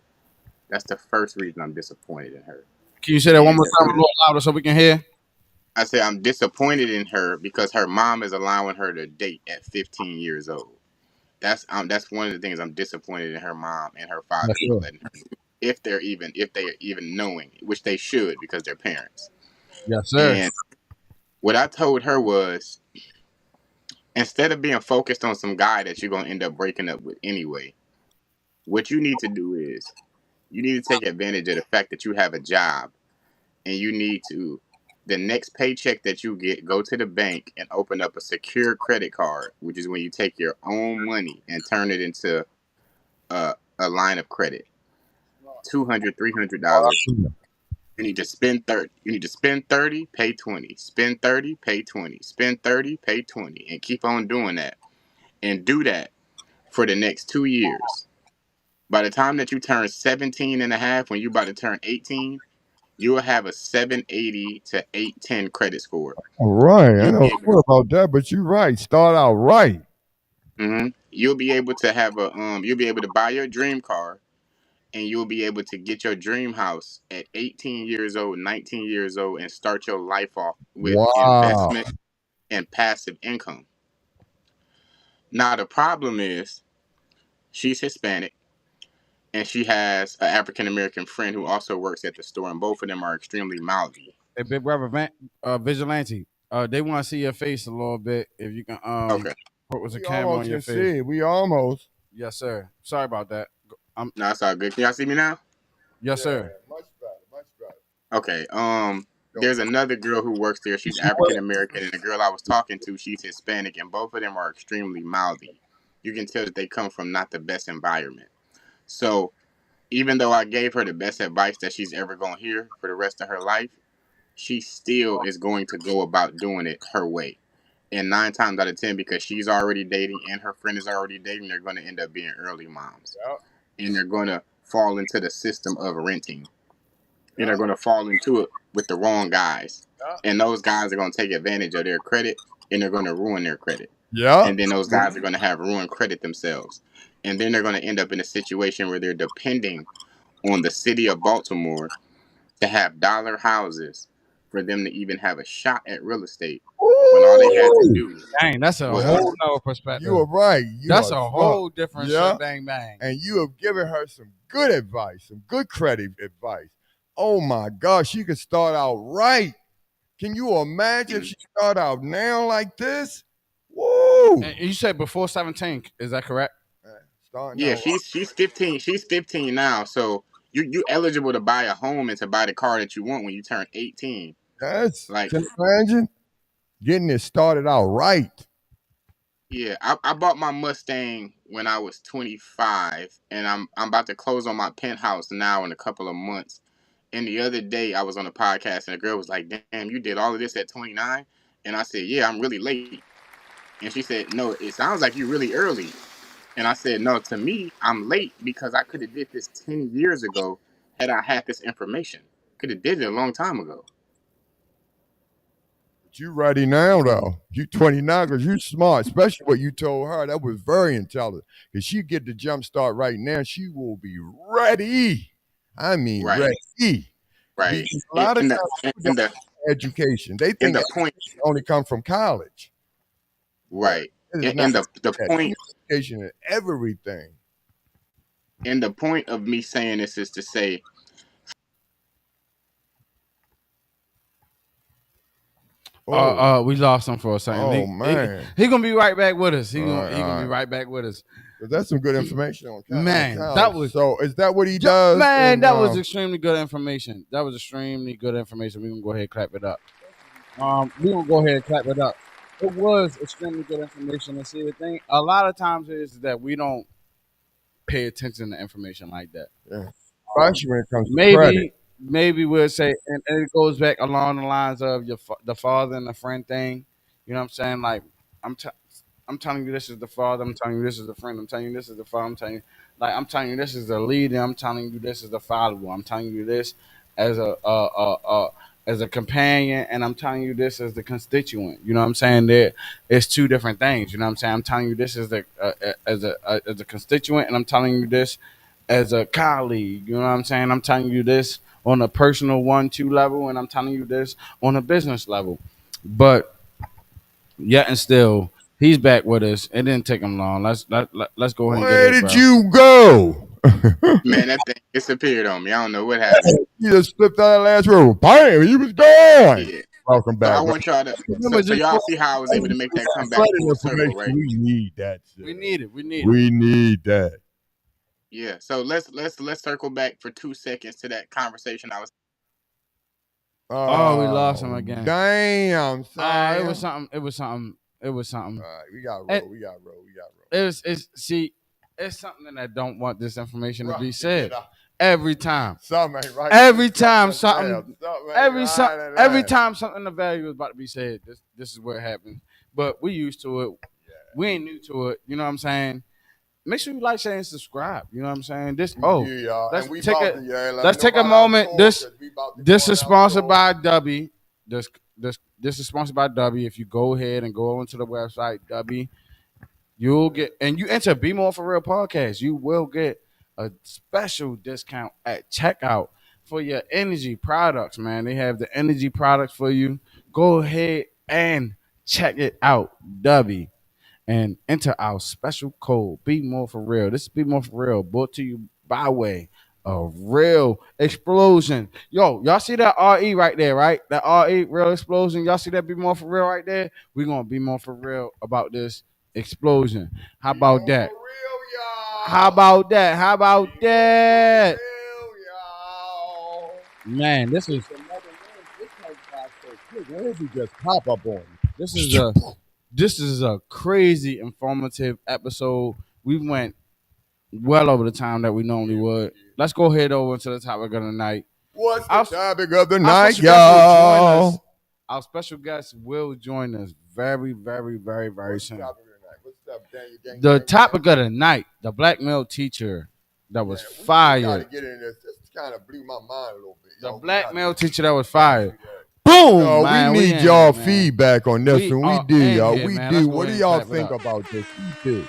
That's the first reason I'm disappointed in her. Can you say that one And more time a little louder so we can hear? I said I'm disappointed in her because her mom is allowing her to date at 15 years old. That's one of the things I'm disappointed in her mom and her father Yes, for sir. letting her do, if they're even knowing, which they should because they're parents. Yes, sir. And what I told her was, instead of being focused on some guy that you're gonna end up breaking up with anyway, what you need to do is you need to take advantage of the fact that you have a job, and you need to, the next paycheck that you get, go to the bank and open up a secure credit card, which is when you take your own money and turn it into a line of credit. $200, $300. You need to spend 30. You need to spend 30, pay 20. Spend 30, pay 20. Spend 30, pay 20. And keep on doing that. And do that for the next 2 years. By the time that you turn 17 and a half, when you're about to turn 18, you will have a 780 to 810 credit score. All right, I You'll don't be able know about that, but you're right. Start out right. you'll be able to have you'll be able to buy your dream car, and you'll be able to get your dream house at 18 years old, 19 years old, and start your life off with Wow. investment and passive income. Now the problem is she's Hispanic, and she has an African American friend who also works at the store, and both of them are extremely mouthy. Hey, big brother Vigilante. They want to see your face a little bit. If you can Okay. put was a We camera almost on your can face. see it. We almost. Yes, sir. Sorry about that. No, that's all good. Can y'all see me now? Yes, sir. Much better. Much better. Okay. There's another girl who works there. She's African American, and the girl I was talking to, she's Hispanic, and both of them are extremely mouthy. You can tell that they come from not the best environment. So even though I gave her the best advice that she's ever gonna hear for the rest of her life, she still is going to go about doing it her way. And 9 times out of 10, because she's already dating and her friend is already dating, they're going to end up being early moms, and they're going to fall into the system of renting, and they're going to fall into it with the wrong guys, and those guys are going to take advantage of their credit, and they're going to ruin their credit, Yeah. and then those guys are going to have ruined credit themselves, and then they're going to end up in a situation where they're depending on the city of Baltimore to have dollar houses for them to even have a shot at real estate when all they had to Ooh, do Dang, that's a was whole nother perspective. you are right. You That's are a smart. whole different Yeah. bang bang. And you have given her some good advice, some good credit advice. Oh my gosh, she could start out right. Can you imagine if she start out now like this? Woo! And you said before 17, is that correct? Starting yeah, out. she's 15. She's 15 now, so you eligible to buy a home and to buy the car that you want when you turn 18. Yes. Like, Can you imagine getting it started out right? yeah, I bought my Mustang when I was 25, and I'm about to close on my penthouse now in a couple of months. And the other day I was on a podcast and a girl was like, "Damn, you did all of this at 29?" And I said, "Yeah, I'm really late." And she said, "No, it sounds like you're really early." And I said, "No, to me, I'm late because I could have did this 10 years ago had I had this information. Could have did it a long time ago." But you ready now though. You 29 because you smart, especially what you told her. That was very intelligent. Because she get the jump start right now, she will be ready. I mean Right, ready. right. Because a lot of And times the people don't have education. They and think the point, education only come from college. right. It is not And the that. point Education in everything. and the point of me saying this is to say, We lost him for a second. Oh, man. He gonna be right back with us. He All gonna be right. right back with us. That's some good information on college. Man, college. that was so. Is that what he does? Man, that was extremely good information. That was extremely good information. We're gonna go ahead and clap it up. We're gonna go ahead and clap it up. It was extremely good information. And see, the thing a lot of times is that we don't pay attention to information like that. Yeah. Especially when it comes to credit. Maybe we'll say, and it goes back along the lines of the father and the friend thing. You know what I'm saying? Like I'm, t- I'm telling you this is the father. I'm telling you this is the friend. I'm telling you this is the father. I'm telling you this is the leader. I'm telling you this is the follower. I'm telling you this as a companion, and I'm telling you this as the constituent. You know what I'm saying? There, it's two different things. You know what I'm saying? I'm telling you this as the as a constituent, and I'm telling you this as a colleague. You know what I'm saying? I'm telling you this on a personal 1-2 level, and I'm telling you this on a business level. But yet and still, he's back with us. It didn't take him long. Let's go ahead and Where get it, did bro. you go? man, that thing disappeared on me. I don't know what happened. You just slipped out of the last room. Bam, he was gone. Yeah. Welcome So back. I want y'all to. So y'all see how I was able to make that come back full circle, right? We need that. Shit. We need it. We need that. Yeah. So let's circle back for 2 seconds to that conversation I was. Oh, we lost him again. Damn, son. It was something. All right, we got roll. It's something that don't want this information to be said. Every time. Something ain't right. Every time something of value is about to be said, this is what happens. But we used to it. Yeah. We ain't new to it. You know what I'm saying? Make sure you like, share, and subscribe. You know what I'm saying? Let's take a moment. This is sponsored by W. This is sponsored by W. If you go ahead and go onto the website W, you'll get, and you enter BMore4Real podcast, you will get a special discount at checkout for your energy products, man. They have the energy products for you. Go ahead and check it out, W, and enter our special code, BMore4Real. This is BMore4Real, brought to you by way of Real Explosion. Yo, y'all see that RE right there, right? That RE, Real Explosion. Y'all see that BMore4Real right there? We're going to be more for real about this explosion. How about that? How about that? Man, this is Where did he just pop up on? This is a crazy informative episode. We went well over the time that we normally would. Let's go ahead over to the topic of the night. What's the topic of the night, y'all? Our special guest will join us very, very, very, very soon. The topic of the night, the black male teacher that was fired. Gotta get in this. This kind of blew my mind a little bit. The black male teacher that was fired. Boom, man. We need y'all feedback on this one. We do, y'all. We do. What do y'all think about this? We do.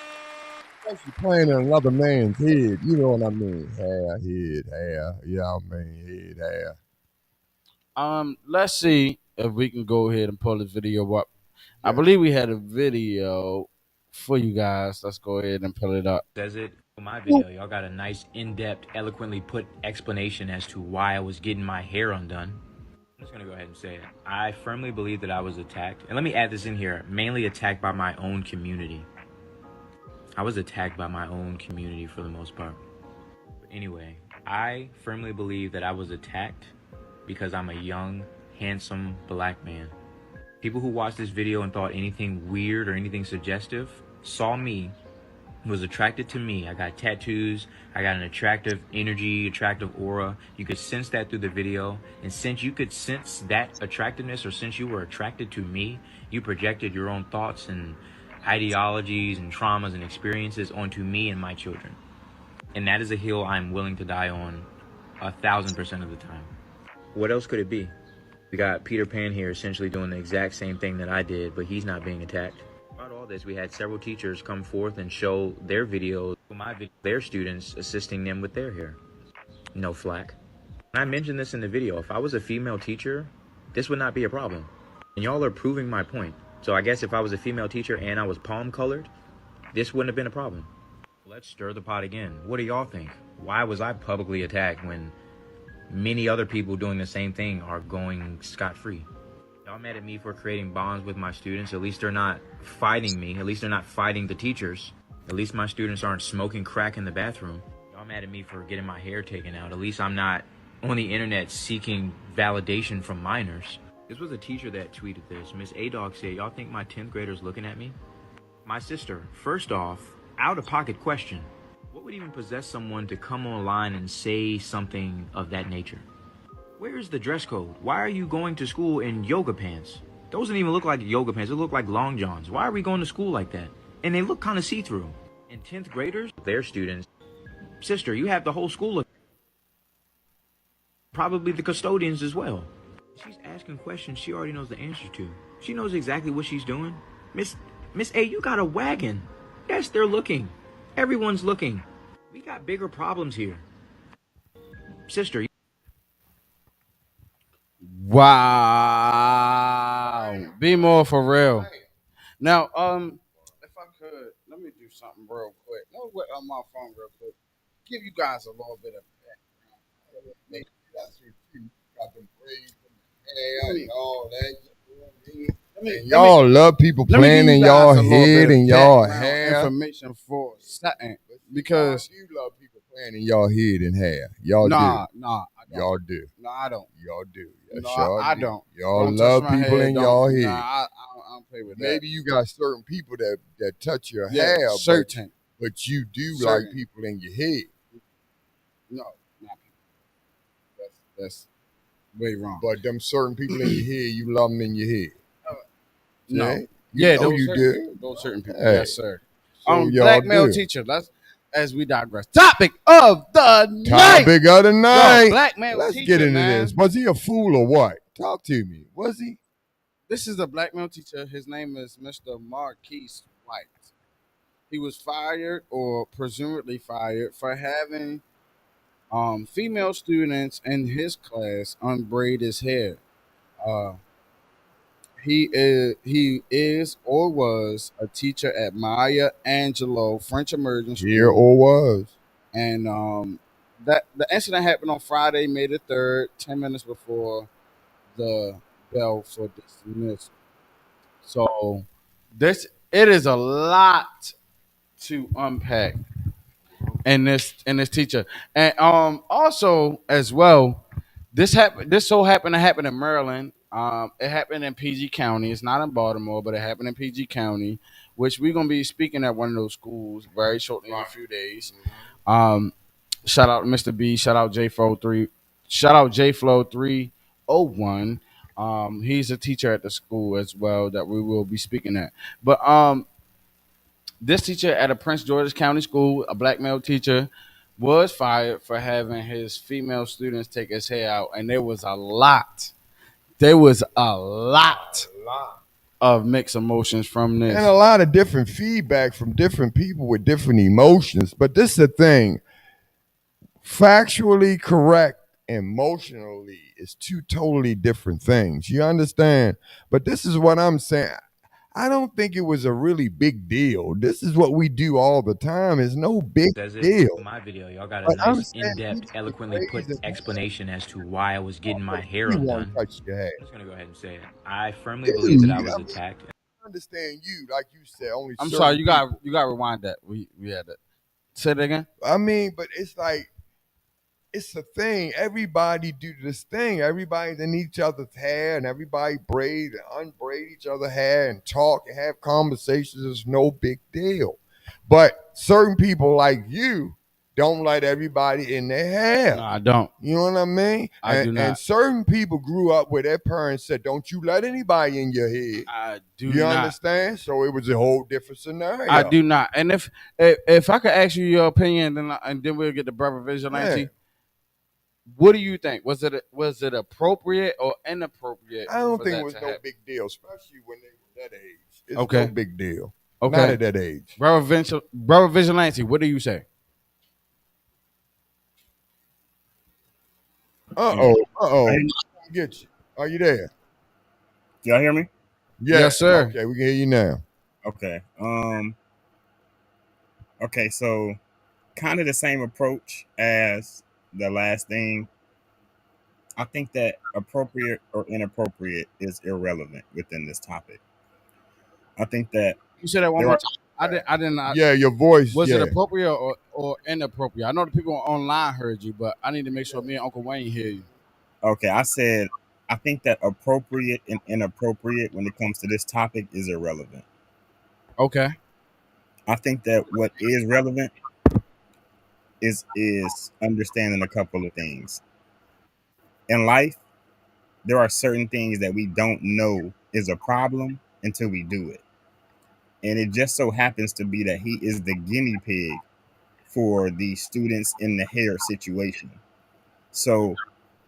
Especially playing in another man's head. You know what I mean? Hair. Yeah, I mean, head, hair. Let's see if we can go ahead and pull this video up. I Yeah. believe we had a video for you guys. Let's go ahead and pull it up. Says it on my video. Y'all got a nice, in-depth, eloquently put explanation as to why I was getting my hair undone. I'm just gonna go ahead and say it. I firmly believe that I was attacked. And let me add this in here. Mainly attacked by my own community. I was attacked by my own community for the most part. But anyway, I firmly believe that I was attacked because I'm a young, handsome black man. People who watched this video and thought anything weird or anything suggestive saw me, was attracted to me. I got tattoos. I got an attractive energy, attractive aura. You could sense that through the video. And since you could sense that attractiveness, or since you were attracted to me, you projected your own thoughts and ideologies and traumas and experiences onto me and my children. And that is a hill I'm willing to die on 1,000% of the time. What else could it be? We got Peter Pan here essentially doing the exact same thing that I did, but he's not being attacked. About all this, we had several teachers come forth and show their videos, their students assisting them with their hair. No flack. And I mentioned this in the video. If I was a female teacher, this would not be a problem. And y'all are proving my point. So I guess if I was a female teacher and I was palm colored, this wouldn't have been a problem. Let's stir the pot again. What do y'all think? Why was I publicly attacked when many other people doing the same thing are going scot-free? Y'all mad at me for creating bonds with my students. At least they're not fighting me. At least they're not fighting the teachers. At least my students aren't smoking crack in the bathroom. Y'all mad at me for getting my hair taken out. At least I'm not on the internet seeking validation from minors. This was a teacher that tweeted this. Miss A-Dog said, y'all think my 10th graders looking at me? My sister, first off, out-of-pocket question. What would even possess someone to come online and say something of that nature? Where is the dress code? Why are you going to school in yoga pants? Those don't even look like yoga pants. They look like long johns. Why are we going to school like that? And they look kind of see-through. And 10th graders, their students, sister, you have the whole school, probably the custodians as well. She's asking questions she already knows the answer to. She knows exactly what she's doing. Miss A, you got a wagon. Yes, they're looking. Everyone's looking. We got bigger problems here. Sister. Wow. BMore4Real. Now, if I could, let me do something real quick. Let me on my phone real quick. Give you guys a little bit of background. Got them braids and all that. And y'all love people playing in y'all head and y'all hair. Information for something because you love people playing in y'all head and hair. Y'all do. Nah, y'all do. No, I don't. Y'all do. No, I don't. Y'all Don't love touch my people head, in don't. y'all head. Nah, I don't play with that. Maybe you got certain people that touch your hair, certain. but you do Certain. like people in your head. No, not people. That's way wrong. But them certain people in your head, you love them in your head. No. You know those you certain, do. Those certain people. Hey. Yes, sir. So y'all Black male do. teacher. As we digress. Topic of the night. Topic of the night. Yo, black male Let's teacher, get into man. this. Was he a fool or what? Talk to me. Was he? This is a black male teacher. His name is Mr. Marquise White. He was fired or presumably fired for having female students in his class unbraid his hair. He is or was a teacher at Maya Angelou French Immersion School. Here or was. And that the incident happened on Friday, May the 3rd, 10 minutes before the bell for dismissal. So it is a lot to unpack in this teacher. And also as well, this so happened to happen in Maryland. It happened in PG County. It's not in Baltimore, but it happened in PG County, which we're gonna be speaking at one of those schools very shortly in a few days. Shout out Mr. B. Shout out JFlow3. Shout out JFlow301. He's a teacher at the school as well that we will be speaking at. But this teacher at a Prince George's County school, a black male teacher, was fired for having his female students take his hair out, and there was a lot. There was a lot of mixed emotions from this, and a lot of different feedback from different people with different emotions. But this is the thing: factually correct emotionally is two totally different things. You understand? But this is what I'm saying. I don't think it was a really big deal. This is what we do all the time. It's no big Says it deal. in my video. Y'all got a But I'm nice, saying you in-depth, need to eloquently put raise a hand. explanation as to why I was getting my hair Anyone undone. touch your head. I'm just gonna go ahead and say it. I firmly believe that Dude, I I was mean, attacked. I understand you, like you said, only I'm sorry, certain people. you got to rewind that. We had that. Say it again. I mean, but it's like it's a thing. Everybody do this thing. Everybody's in each other's hair, and everybody braid and unbraid each other's hair and talk and have conversations. It's no big deal. But certain people like you don't let everybody in their No, hair. I don't. You know what I mean? I do And not. certain people grew up where their parents said, "Don't you let anybody in your head." I do You not. understand? So it was a whole different scenario. I do not. And if I could ask you your opinion, and then we'll get to brother Vigilante. Yeah. What do you think? Was it appropriate or inappropriate I don't for think it that was to no happen? big deal, especially when they were that age. It's Okay. no big deal. Okay. Not at that age. Brother Vigilante, what do you say? Get you. Are you there? Y'all hear me? Yes, sir. Okay, we can hear you now. Okay. Okay, so kind of the same approach as the last thing. I think that appropriate or inappropriate is irrelevant within this topic. I think that You said that one there more are time. I did not. Yeah, your voice. Was it Yeah. appropriate or inappropriate? I know the people online heard you, but I need to make sure me and Uncle Wayne hear you. okay, I said I think that appropriate and inappropriate when it comes to this topic is irrelevant. Okay. I think that what is relevant is understanding a couple of things. In life, there are certain things that we don't know is a problem until we do it. And it just so happens to be that he is the guinea pig for the students in the hair situation. So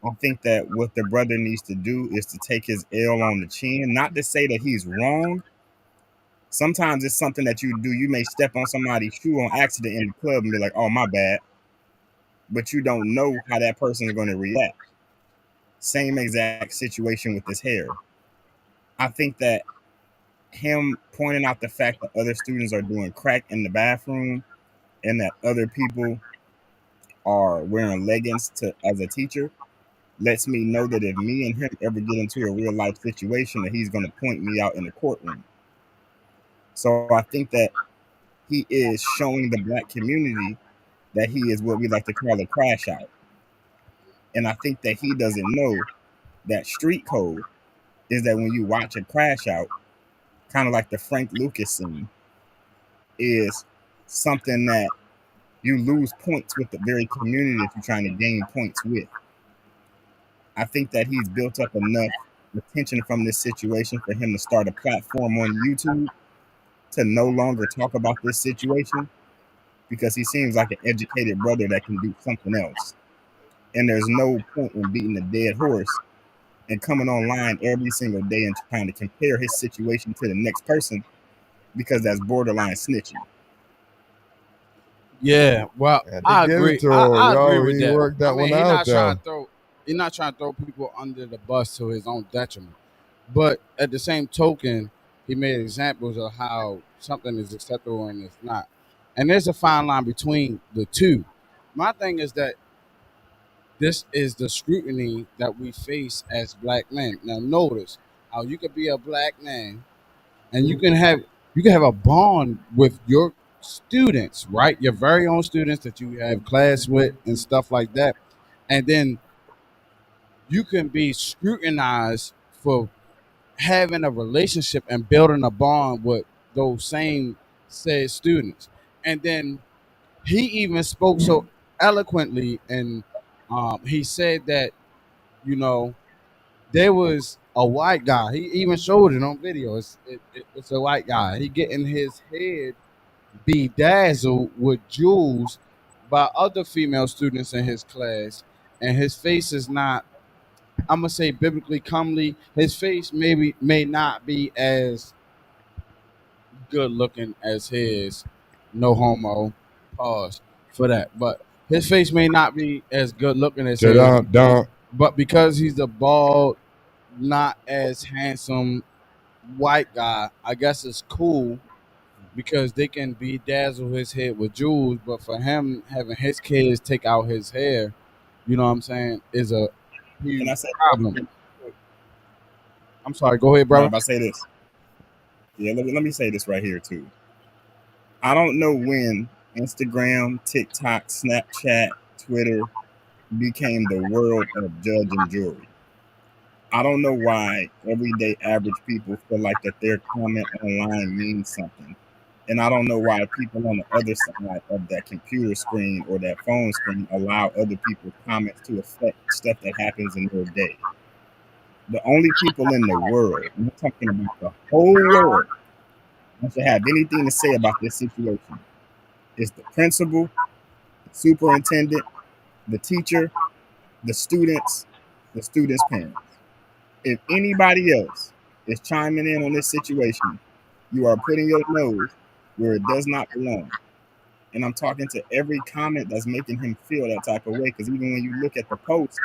I think that what the brother needs to do is to take his L on the chin, not to say that he's wrong. Sometimes it's something that you do. You may step on somebody's shoe on accident in the club and be like, oh, my bad. But you don't know how that person is going to react. Same exact situation with this hair. I think that him pointing out the fact that other students are doing crack in the bathroom and that other people are wearing leggings to as a teacher lets me know that if me and him ever get into a real life situation that he's going to point me out in the courtroom. So I think that he is showing the black community that he is what we like to call a crash out. And I think that he doesn't know that street code is that when you watch a crash out, kind of like the Frank Lucas scene, is something that you lose points with the very community that you're trying to gain points with. I think that he's built up enough attention from this situation for him to start a platform on YouTube to no longer talk about this situation because he seems like an educated brother that can do something else. And there's no point in beating a dead horse and coming online every single day and trying to compare his situation to the next person because that's borderline snitching. Yeah, well, Yeah, they I give it agree. to him, I agree yo. with He that. worked I that mean, one out though. he's not trying to throw people under the bus to his own detriment. But at the same token, he made examples of how something is acceptable and it's not. And there's a fine line between the two. My thing is that this is the scrutiny that we face as black men. Now notice how you could be a black man and you can have a bond with your students, right? Your very own students that you have class with and stuff like that. And then you can be scrutinized for having a relationship and building a bond with those same said students. And then he even spoke so eloquently and he said that, you know, there was a white guy. He even showed it on video. It's a white guy. He getting his head bedazzled with jewels by other female students in his class, and his face is not. I'm gonna say biblically comely. His face maybe may not be as good looking as his. No homo. Pause for that. But his face may not be as good looking as his, Da-dum-dum. but because he's a bald, not as handsome white guy, I guess it's cool because they can bedazzle his head with jewels. But for him having his kids take out his hair, you know what I'm saying, is a Can huge I say? problem. I'm sorry. Go ahead, No, I'm brother. about to say this. Yeah, let me say this right here too. I don't know when Instagram, TikTok, Snapchat, Twitter became the world of judge and jury. I don't know why everyday average people feel like that their comment online means something. And I don't know why people on the other side of that computer screen or that phone screen allow other people's comments to affect stuff that happens in their day. The only people in the world, I'm talking about the whole world, that should have anything to say about this situation is the principal, the superintendent, the teacher, the students' parents. If anybody else is chiming in on this situation, you are putting your nose where it does not belong. And I'm talking to every comment that's making him feel that type of way. Because even when you look at the post,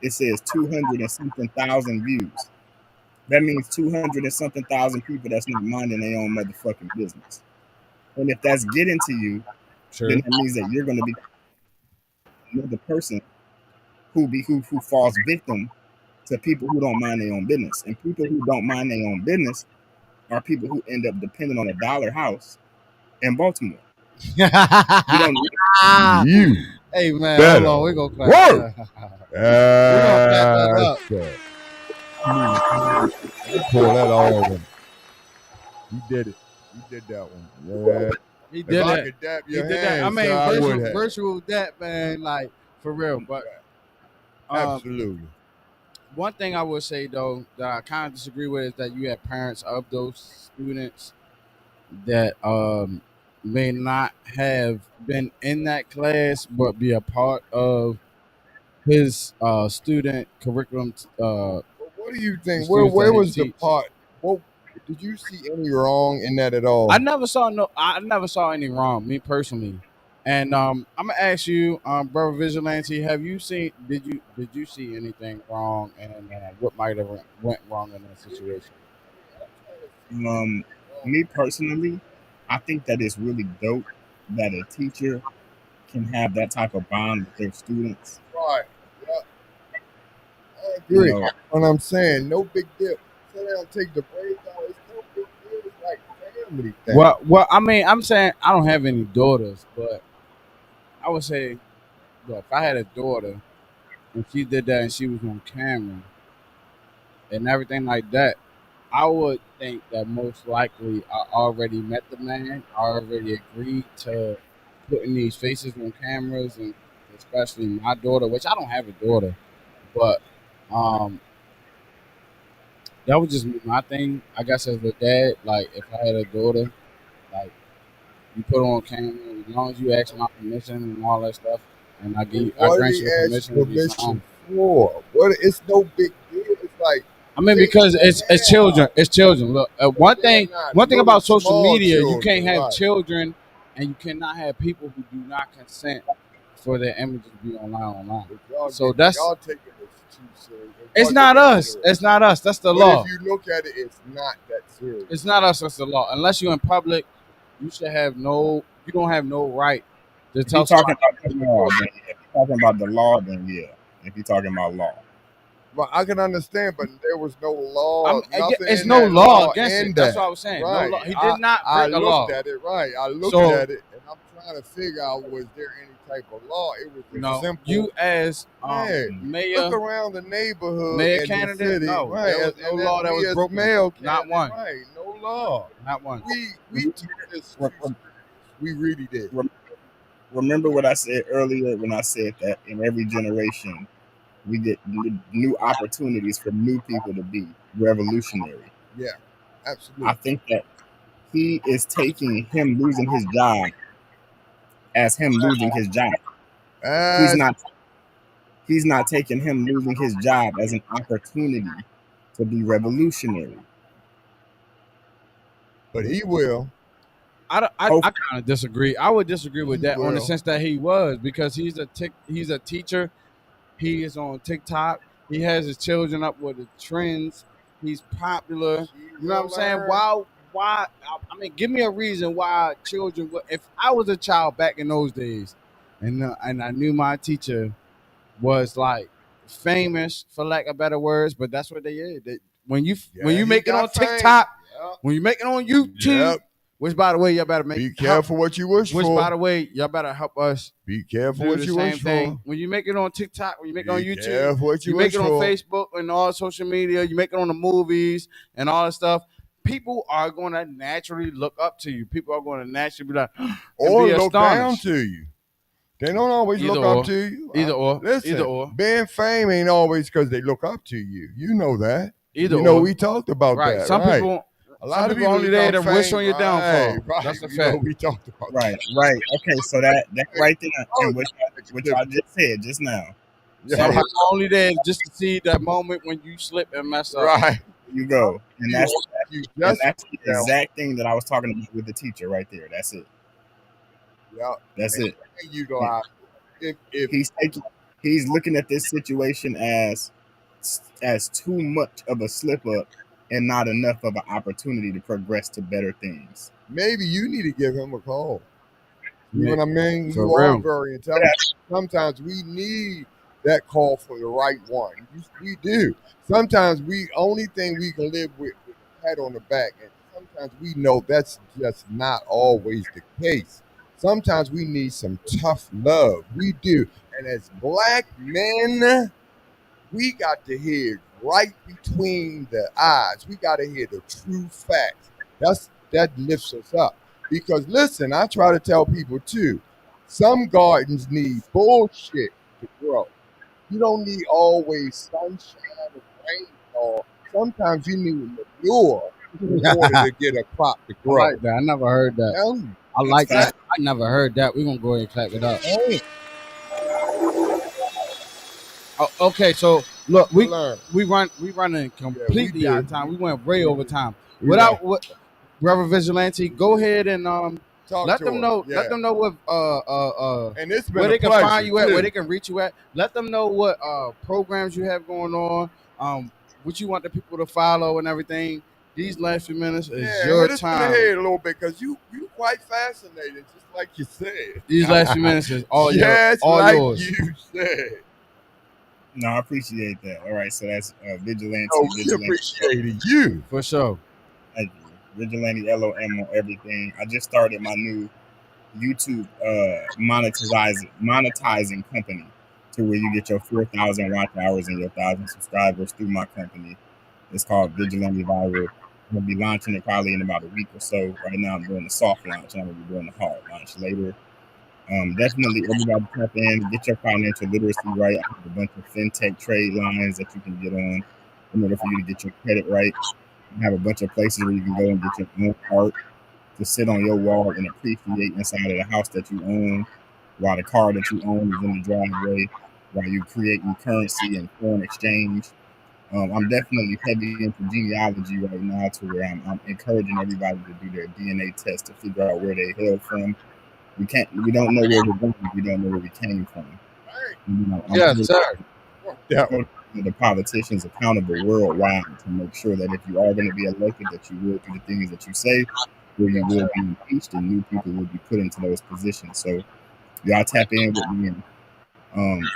it says 200 and something thousand views. That means 200 and something thousand people that's not minding their own motherfucking business. And if that's getting to you, then that means that you're going to be another person who falls victim to people who don't mind their own business. And people who don't mind their own business are people who end up depending on a dollar house in Baltimore. You don't You Hey man, hold better on. We're gonna clap work. We're gonna clap that up. Pull that all over. He did it. He did that one. Yeah. He If did I that. could dap He your did that. I hand, mean, sir, I would have. virtual that, man, like for real. But Absolutely. one thing I would say though that I kind of disagree with is that you have parents of those students that may not have been in that class but be a part of his student curriculum. What do you think? students Where that he was the teach. part? What did you see any wrong in that at all? I never saw any wrong, me personally. And I'm gonna ask you, brother Vigilante, have you seen? Did you see anything wrong, and what might have went wrong in that situation? Me personally, I think that it's really dope that a teacher can have that type of bond with their students. Right. Yeah. I agree. You know, What I'm saying, no big deal. Sit down, take the braids out. It's no big deal. It's like family thing. Well, I mean, I'm saying I don't have any daughters, but I would say, look, if I had a daughter and she did that and she was on camera and everything like that, I would think that most likely I already met the man. I already agreed to putting these faces on cameras, and especially my daughter, which I don't have a daughter, but um, that would just be my thing. I guess as a dad, like if I had a daughter, like you put her on camera as long as you ask my permission and all that stuff, and I What grant did you he the ask permission to be permission fine. for? What? It's no big deal. It's like I mean, because it's children. It's children. Look, one thing about social media, you can't have children, and you cannot have people who do not consent for their images to be online. So that's y'all taking this too serious. it's not us. It's not us. That's the law. But if you look at it, it's not that serious. It's not us. That's the law. Unless you're in public, you should have no. You don't have no right to if tell you're talking somebody. about the law, then yeah. If you're talking about the law, then yeah. If you're talking about law. Well, I can understand, but there was no law. It's no law against it. That's what I was saying. Right. No law. He did not break a law. I looked at it, right. I looked at it, and I'm trying to figure out, was there any type of law? It was simple. You as mayor, look around the neighborhood, mayor and candidate. the city, No, right? there was no law that was broken. Male not one. Right. No law. Not one. We took this. We really did. Remember what I said earlier when I said that in every generation we get new opportunities for new people to be revolutionary. Yeah, absolutely. I think that he is taking him losing his job as him losing his job. He's not taking him losing his job as an opportunity to be revolutionary. But he will. I kind of disagree. I would disagree with that on the Well, sense that he was, because he's a teacher. He is on TikTok. He has his children up with the trends. He's popular. she You know what I'm will saying? learn. Why? I mean, give me a reason why children would. If I was a child back in those days, and I knew my teacher was like famous, for lack of better words, but that's what they is. When Yeah, you he make it on got fame. TikTok, Yep. when you make it on YouTube, Yep. which by the way, y'all better Be careful what you wish Which for. by the way, y'all better help us Be careful do what the you same wish thing. for. When you make it on TikTok, when you make it Be on YouTube, careful what you make wish it on for. Facebook and all social media, you make it on the movies and all that stuff. People are going to naturally look up to you. People are going to naturally be like, Or be look down astonished. to you. They don't always Either look or. up to you. Either or. Listen, Either or. being fame ain't always because they look up to you. You know that. Either You know or. we talked about Right. that. Some right. people, A lot of people only there to wish on your downfall. Right. That's a You know fact. we talked about Right, right. Okay, so that right there, and what that. y'all just said just now. Yeah, Some right. people only there just to see that moment when you slip and mess up. Right. You go, and that's You and just that's the exact thing that I was talking about with the teacher right there. That's it. yeah. That's it. You go out. If He's looking at this situation as too much of a slip up and not enough of an opportunity to progress to better things. maybe you need to give him a call. You know what I mean? For You are real. very intelligent. Sometimes we need that call for the right one. We do. Sometimes we only thing we can live with a pat on the back, and sometimes we know that's just not always the case. Sometimes we need some tough love. We do. And as black men, we got to hear right between the eyes. We got to hear the true facts. That lifts us up. Because listen, I try to tell people too, some gardens need bullshit to grow. You don't need always sunshine and rainfall. Sometimes you need manure in order to get a crop to I grow. like that. I never heard that. Tell you. I like that. I never heard that. We're going to go ahead and clap it up. Hey, Okay, so look, we learn. running completely do. out of time. We went way over time. We Without what, Reverend Vigilante, go ahead and Talk let to them us. know. Yeah. Let them know what And it's been where a they can pleasure, find you at, too. where they can reach you at. Let them know what programs you have going on, what you want the people to follow and everything. These last few minutes is your hit us in the time. head a little bit because you quite fascinating, just like you said. These last few minutes is all Yes, all like yours. you said. No, I appreciate that. All right, so that's Vigilante. No, we appreciated you. For sure. Thank you. Vigilante LOM on everything. I just started my new YouTube monetizing company, to where you get your 4,000 watch hours and your 1,000 subscribers through my company. It's called Vigilante Viral. I'm gonna be launching it probably in about a week or so. Right now, I'm doing the soft launch, and I'm gonna be doing the hard launch later. Definitely, everybody tap in, get your financial literacy right. I have a bunch of fintech trade lines that you can get on in order for you to get your credit right. I have a bunch of places where you can go and get your own art to sit on your wall and appreciate inside of the house that you own, while the car that you own is in the driveway, while you creating currency and foreign exchange. I'm definitely heavy into genealogy right now, to where I'm encouraging everybody to do their DNA test to figure out where they hail from. We don't know where we're going. We don't know where we came from. Yes, sir. The politicians accountable worldwide to make sure that if you are going to be elected, that you will do the things that you say, where you will be impeached and new people will be put into those positions. So y'all tap in with me and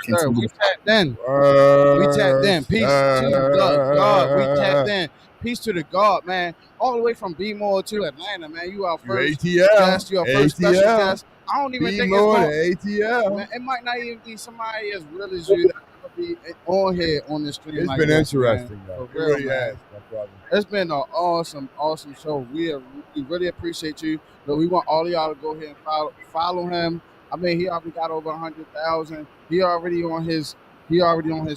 Sir, we tapped in. We tapped in. Peace to the God. We tapped in. Peace to the God, man. All the way from BMore to Atlanta, man. You our first guest. You our first special guest. I don't even think it's going. ATL. Man, it might not even be somebody as real as you that will be on here on this stream. It's like been this, interesting, man. though. For real, It really man. has, my brother. It's been an awesome show. We really appreciate you. But we want all of y'all to go ahead and follow him. I mean, he already got over 100,000. He already on his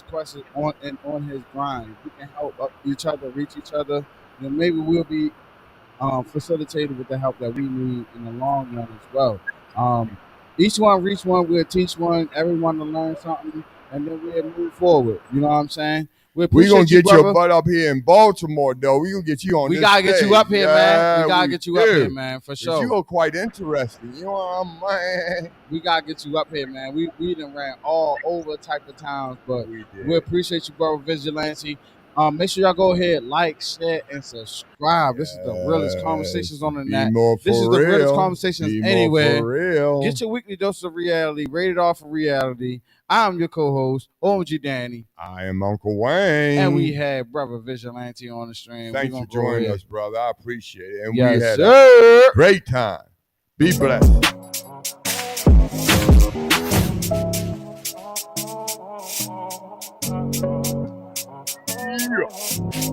quest on his grind. We can help each other, reach each other. And maybe we'll be facilitated with the help that we need in the long run as well. Each one reach one, we'll teach one, everyone to learn something, and then we'll move forward. You know what I'm saying? We're going to get your butt up here in Baltimore, though. We're going to get you on We this got to get you up here, man. We got to get you up do. here, man, for sure. You are quite interesting. You know what I'm saying? We got to get you up here, man. We done ran all over type of towns, but we appreciate you, brother Vigilante. Make sure y'all go ahead, like, share, and subscribe. This is the realest conversations on the net. This is the realest conversations anywhere. Get your weekly dose of reality, rated R for reality. I'm your co-host, OMG Danny. I am Uncle Wayne. And we had brother Vigilante on the stream. Thanks for joining us, brother. I appreciate it. And yes, we had a great time. Be blessed. Yeah.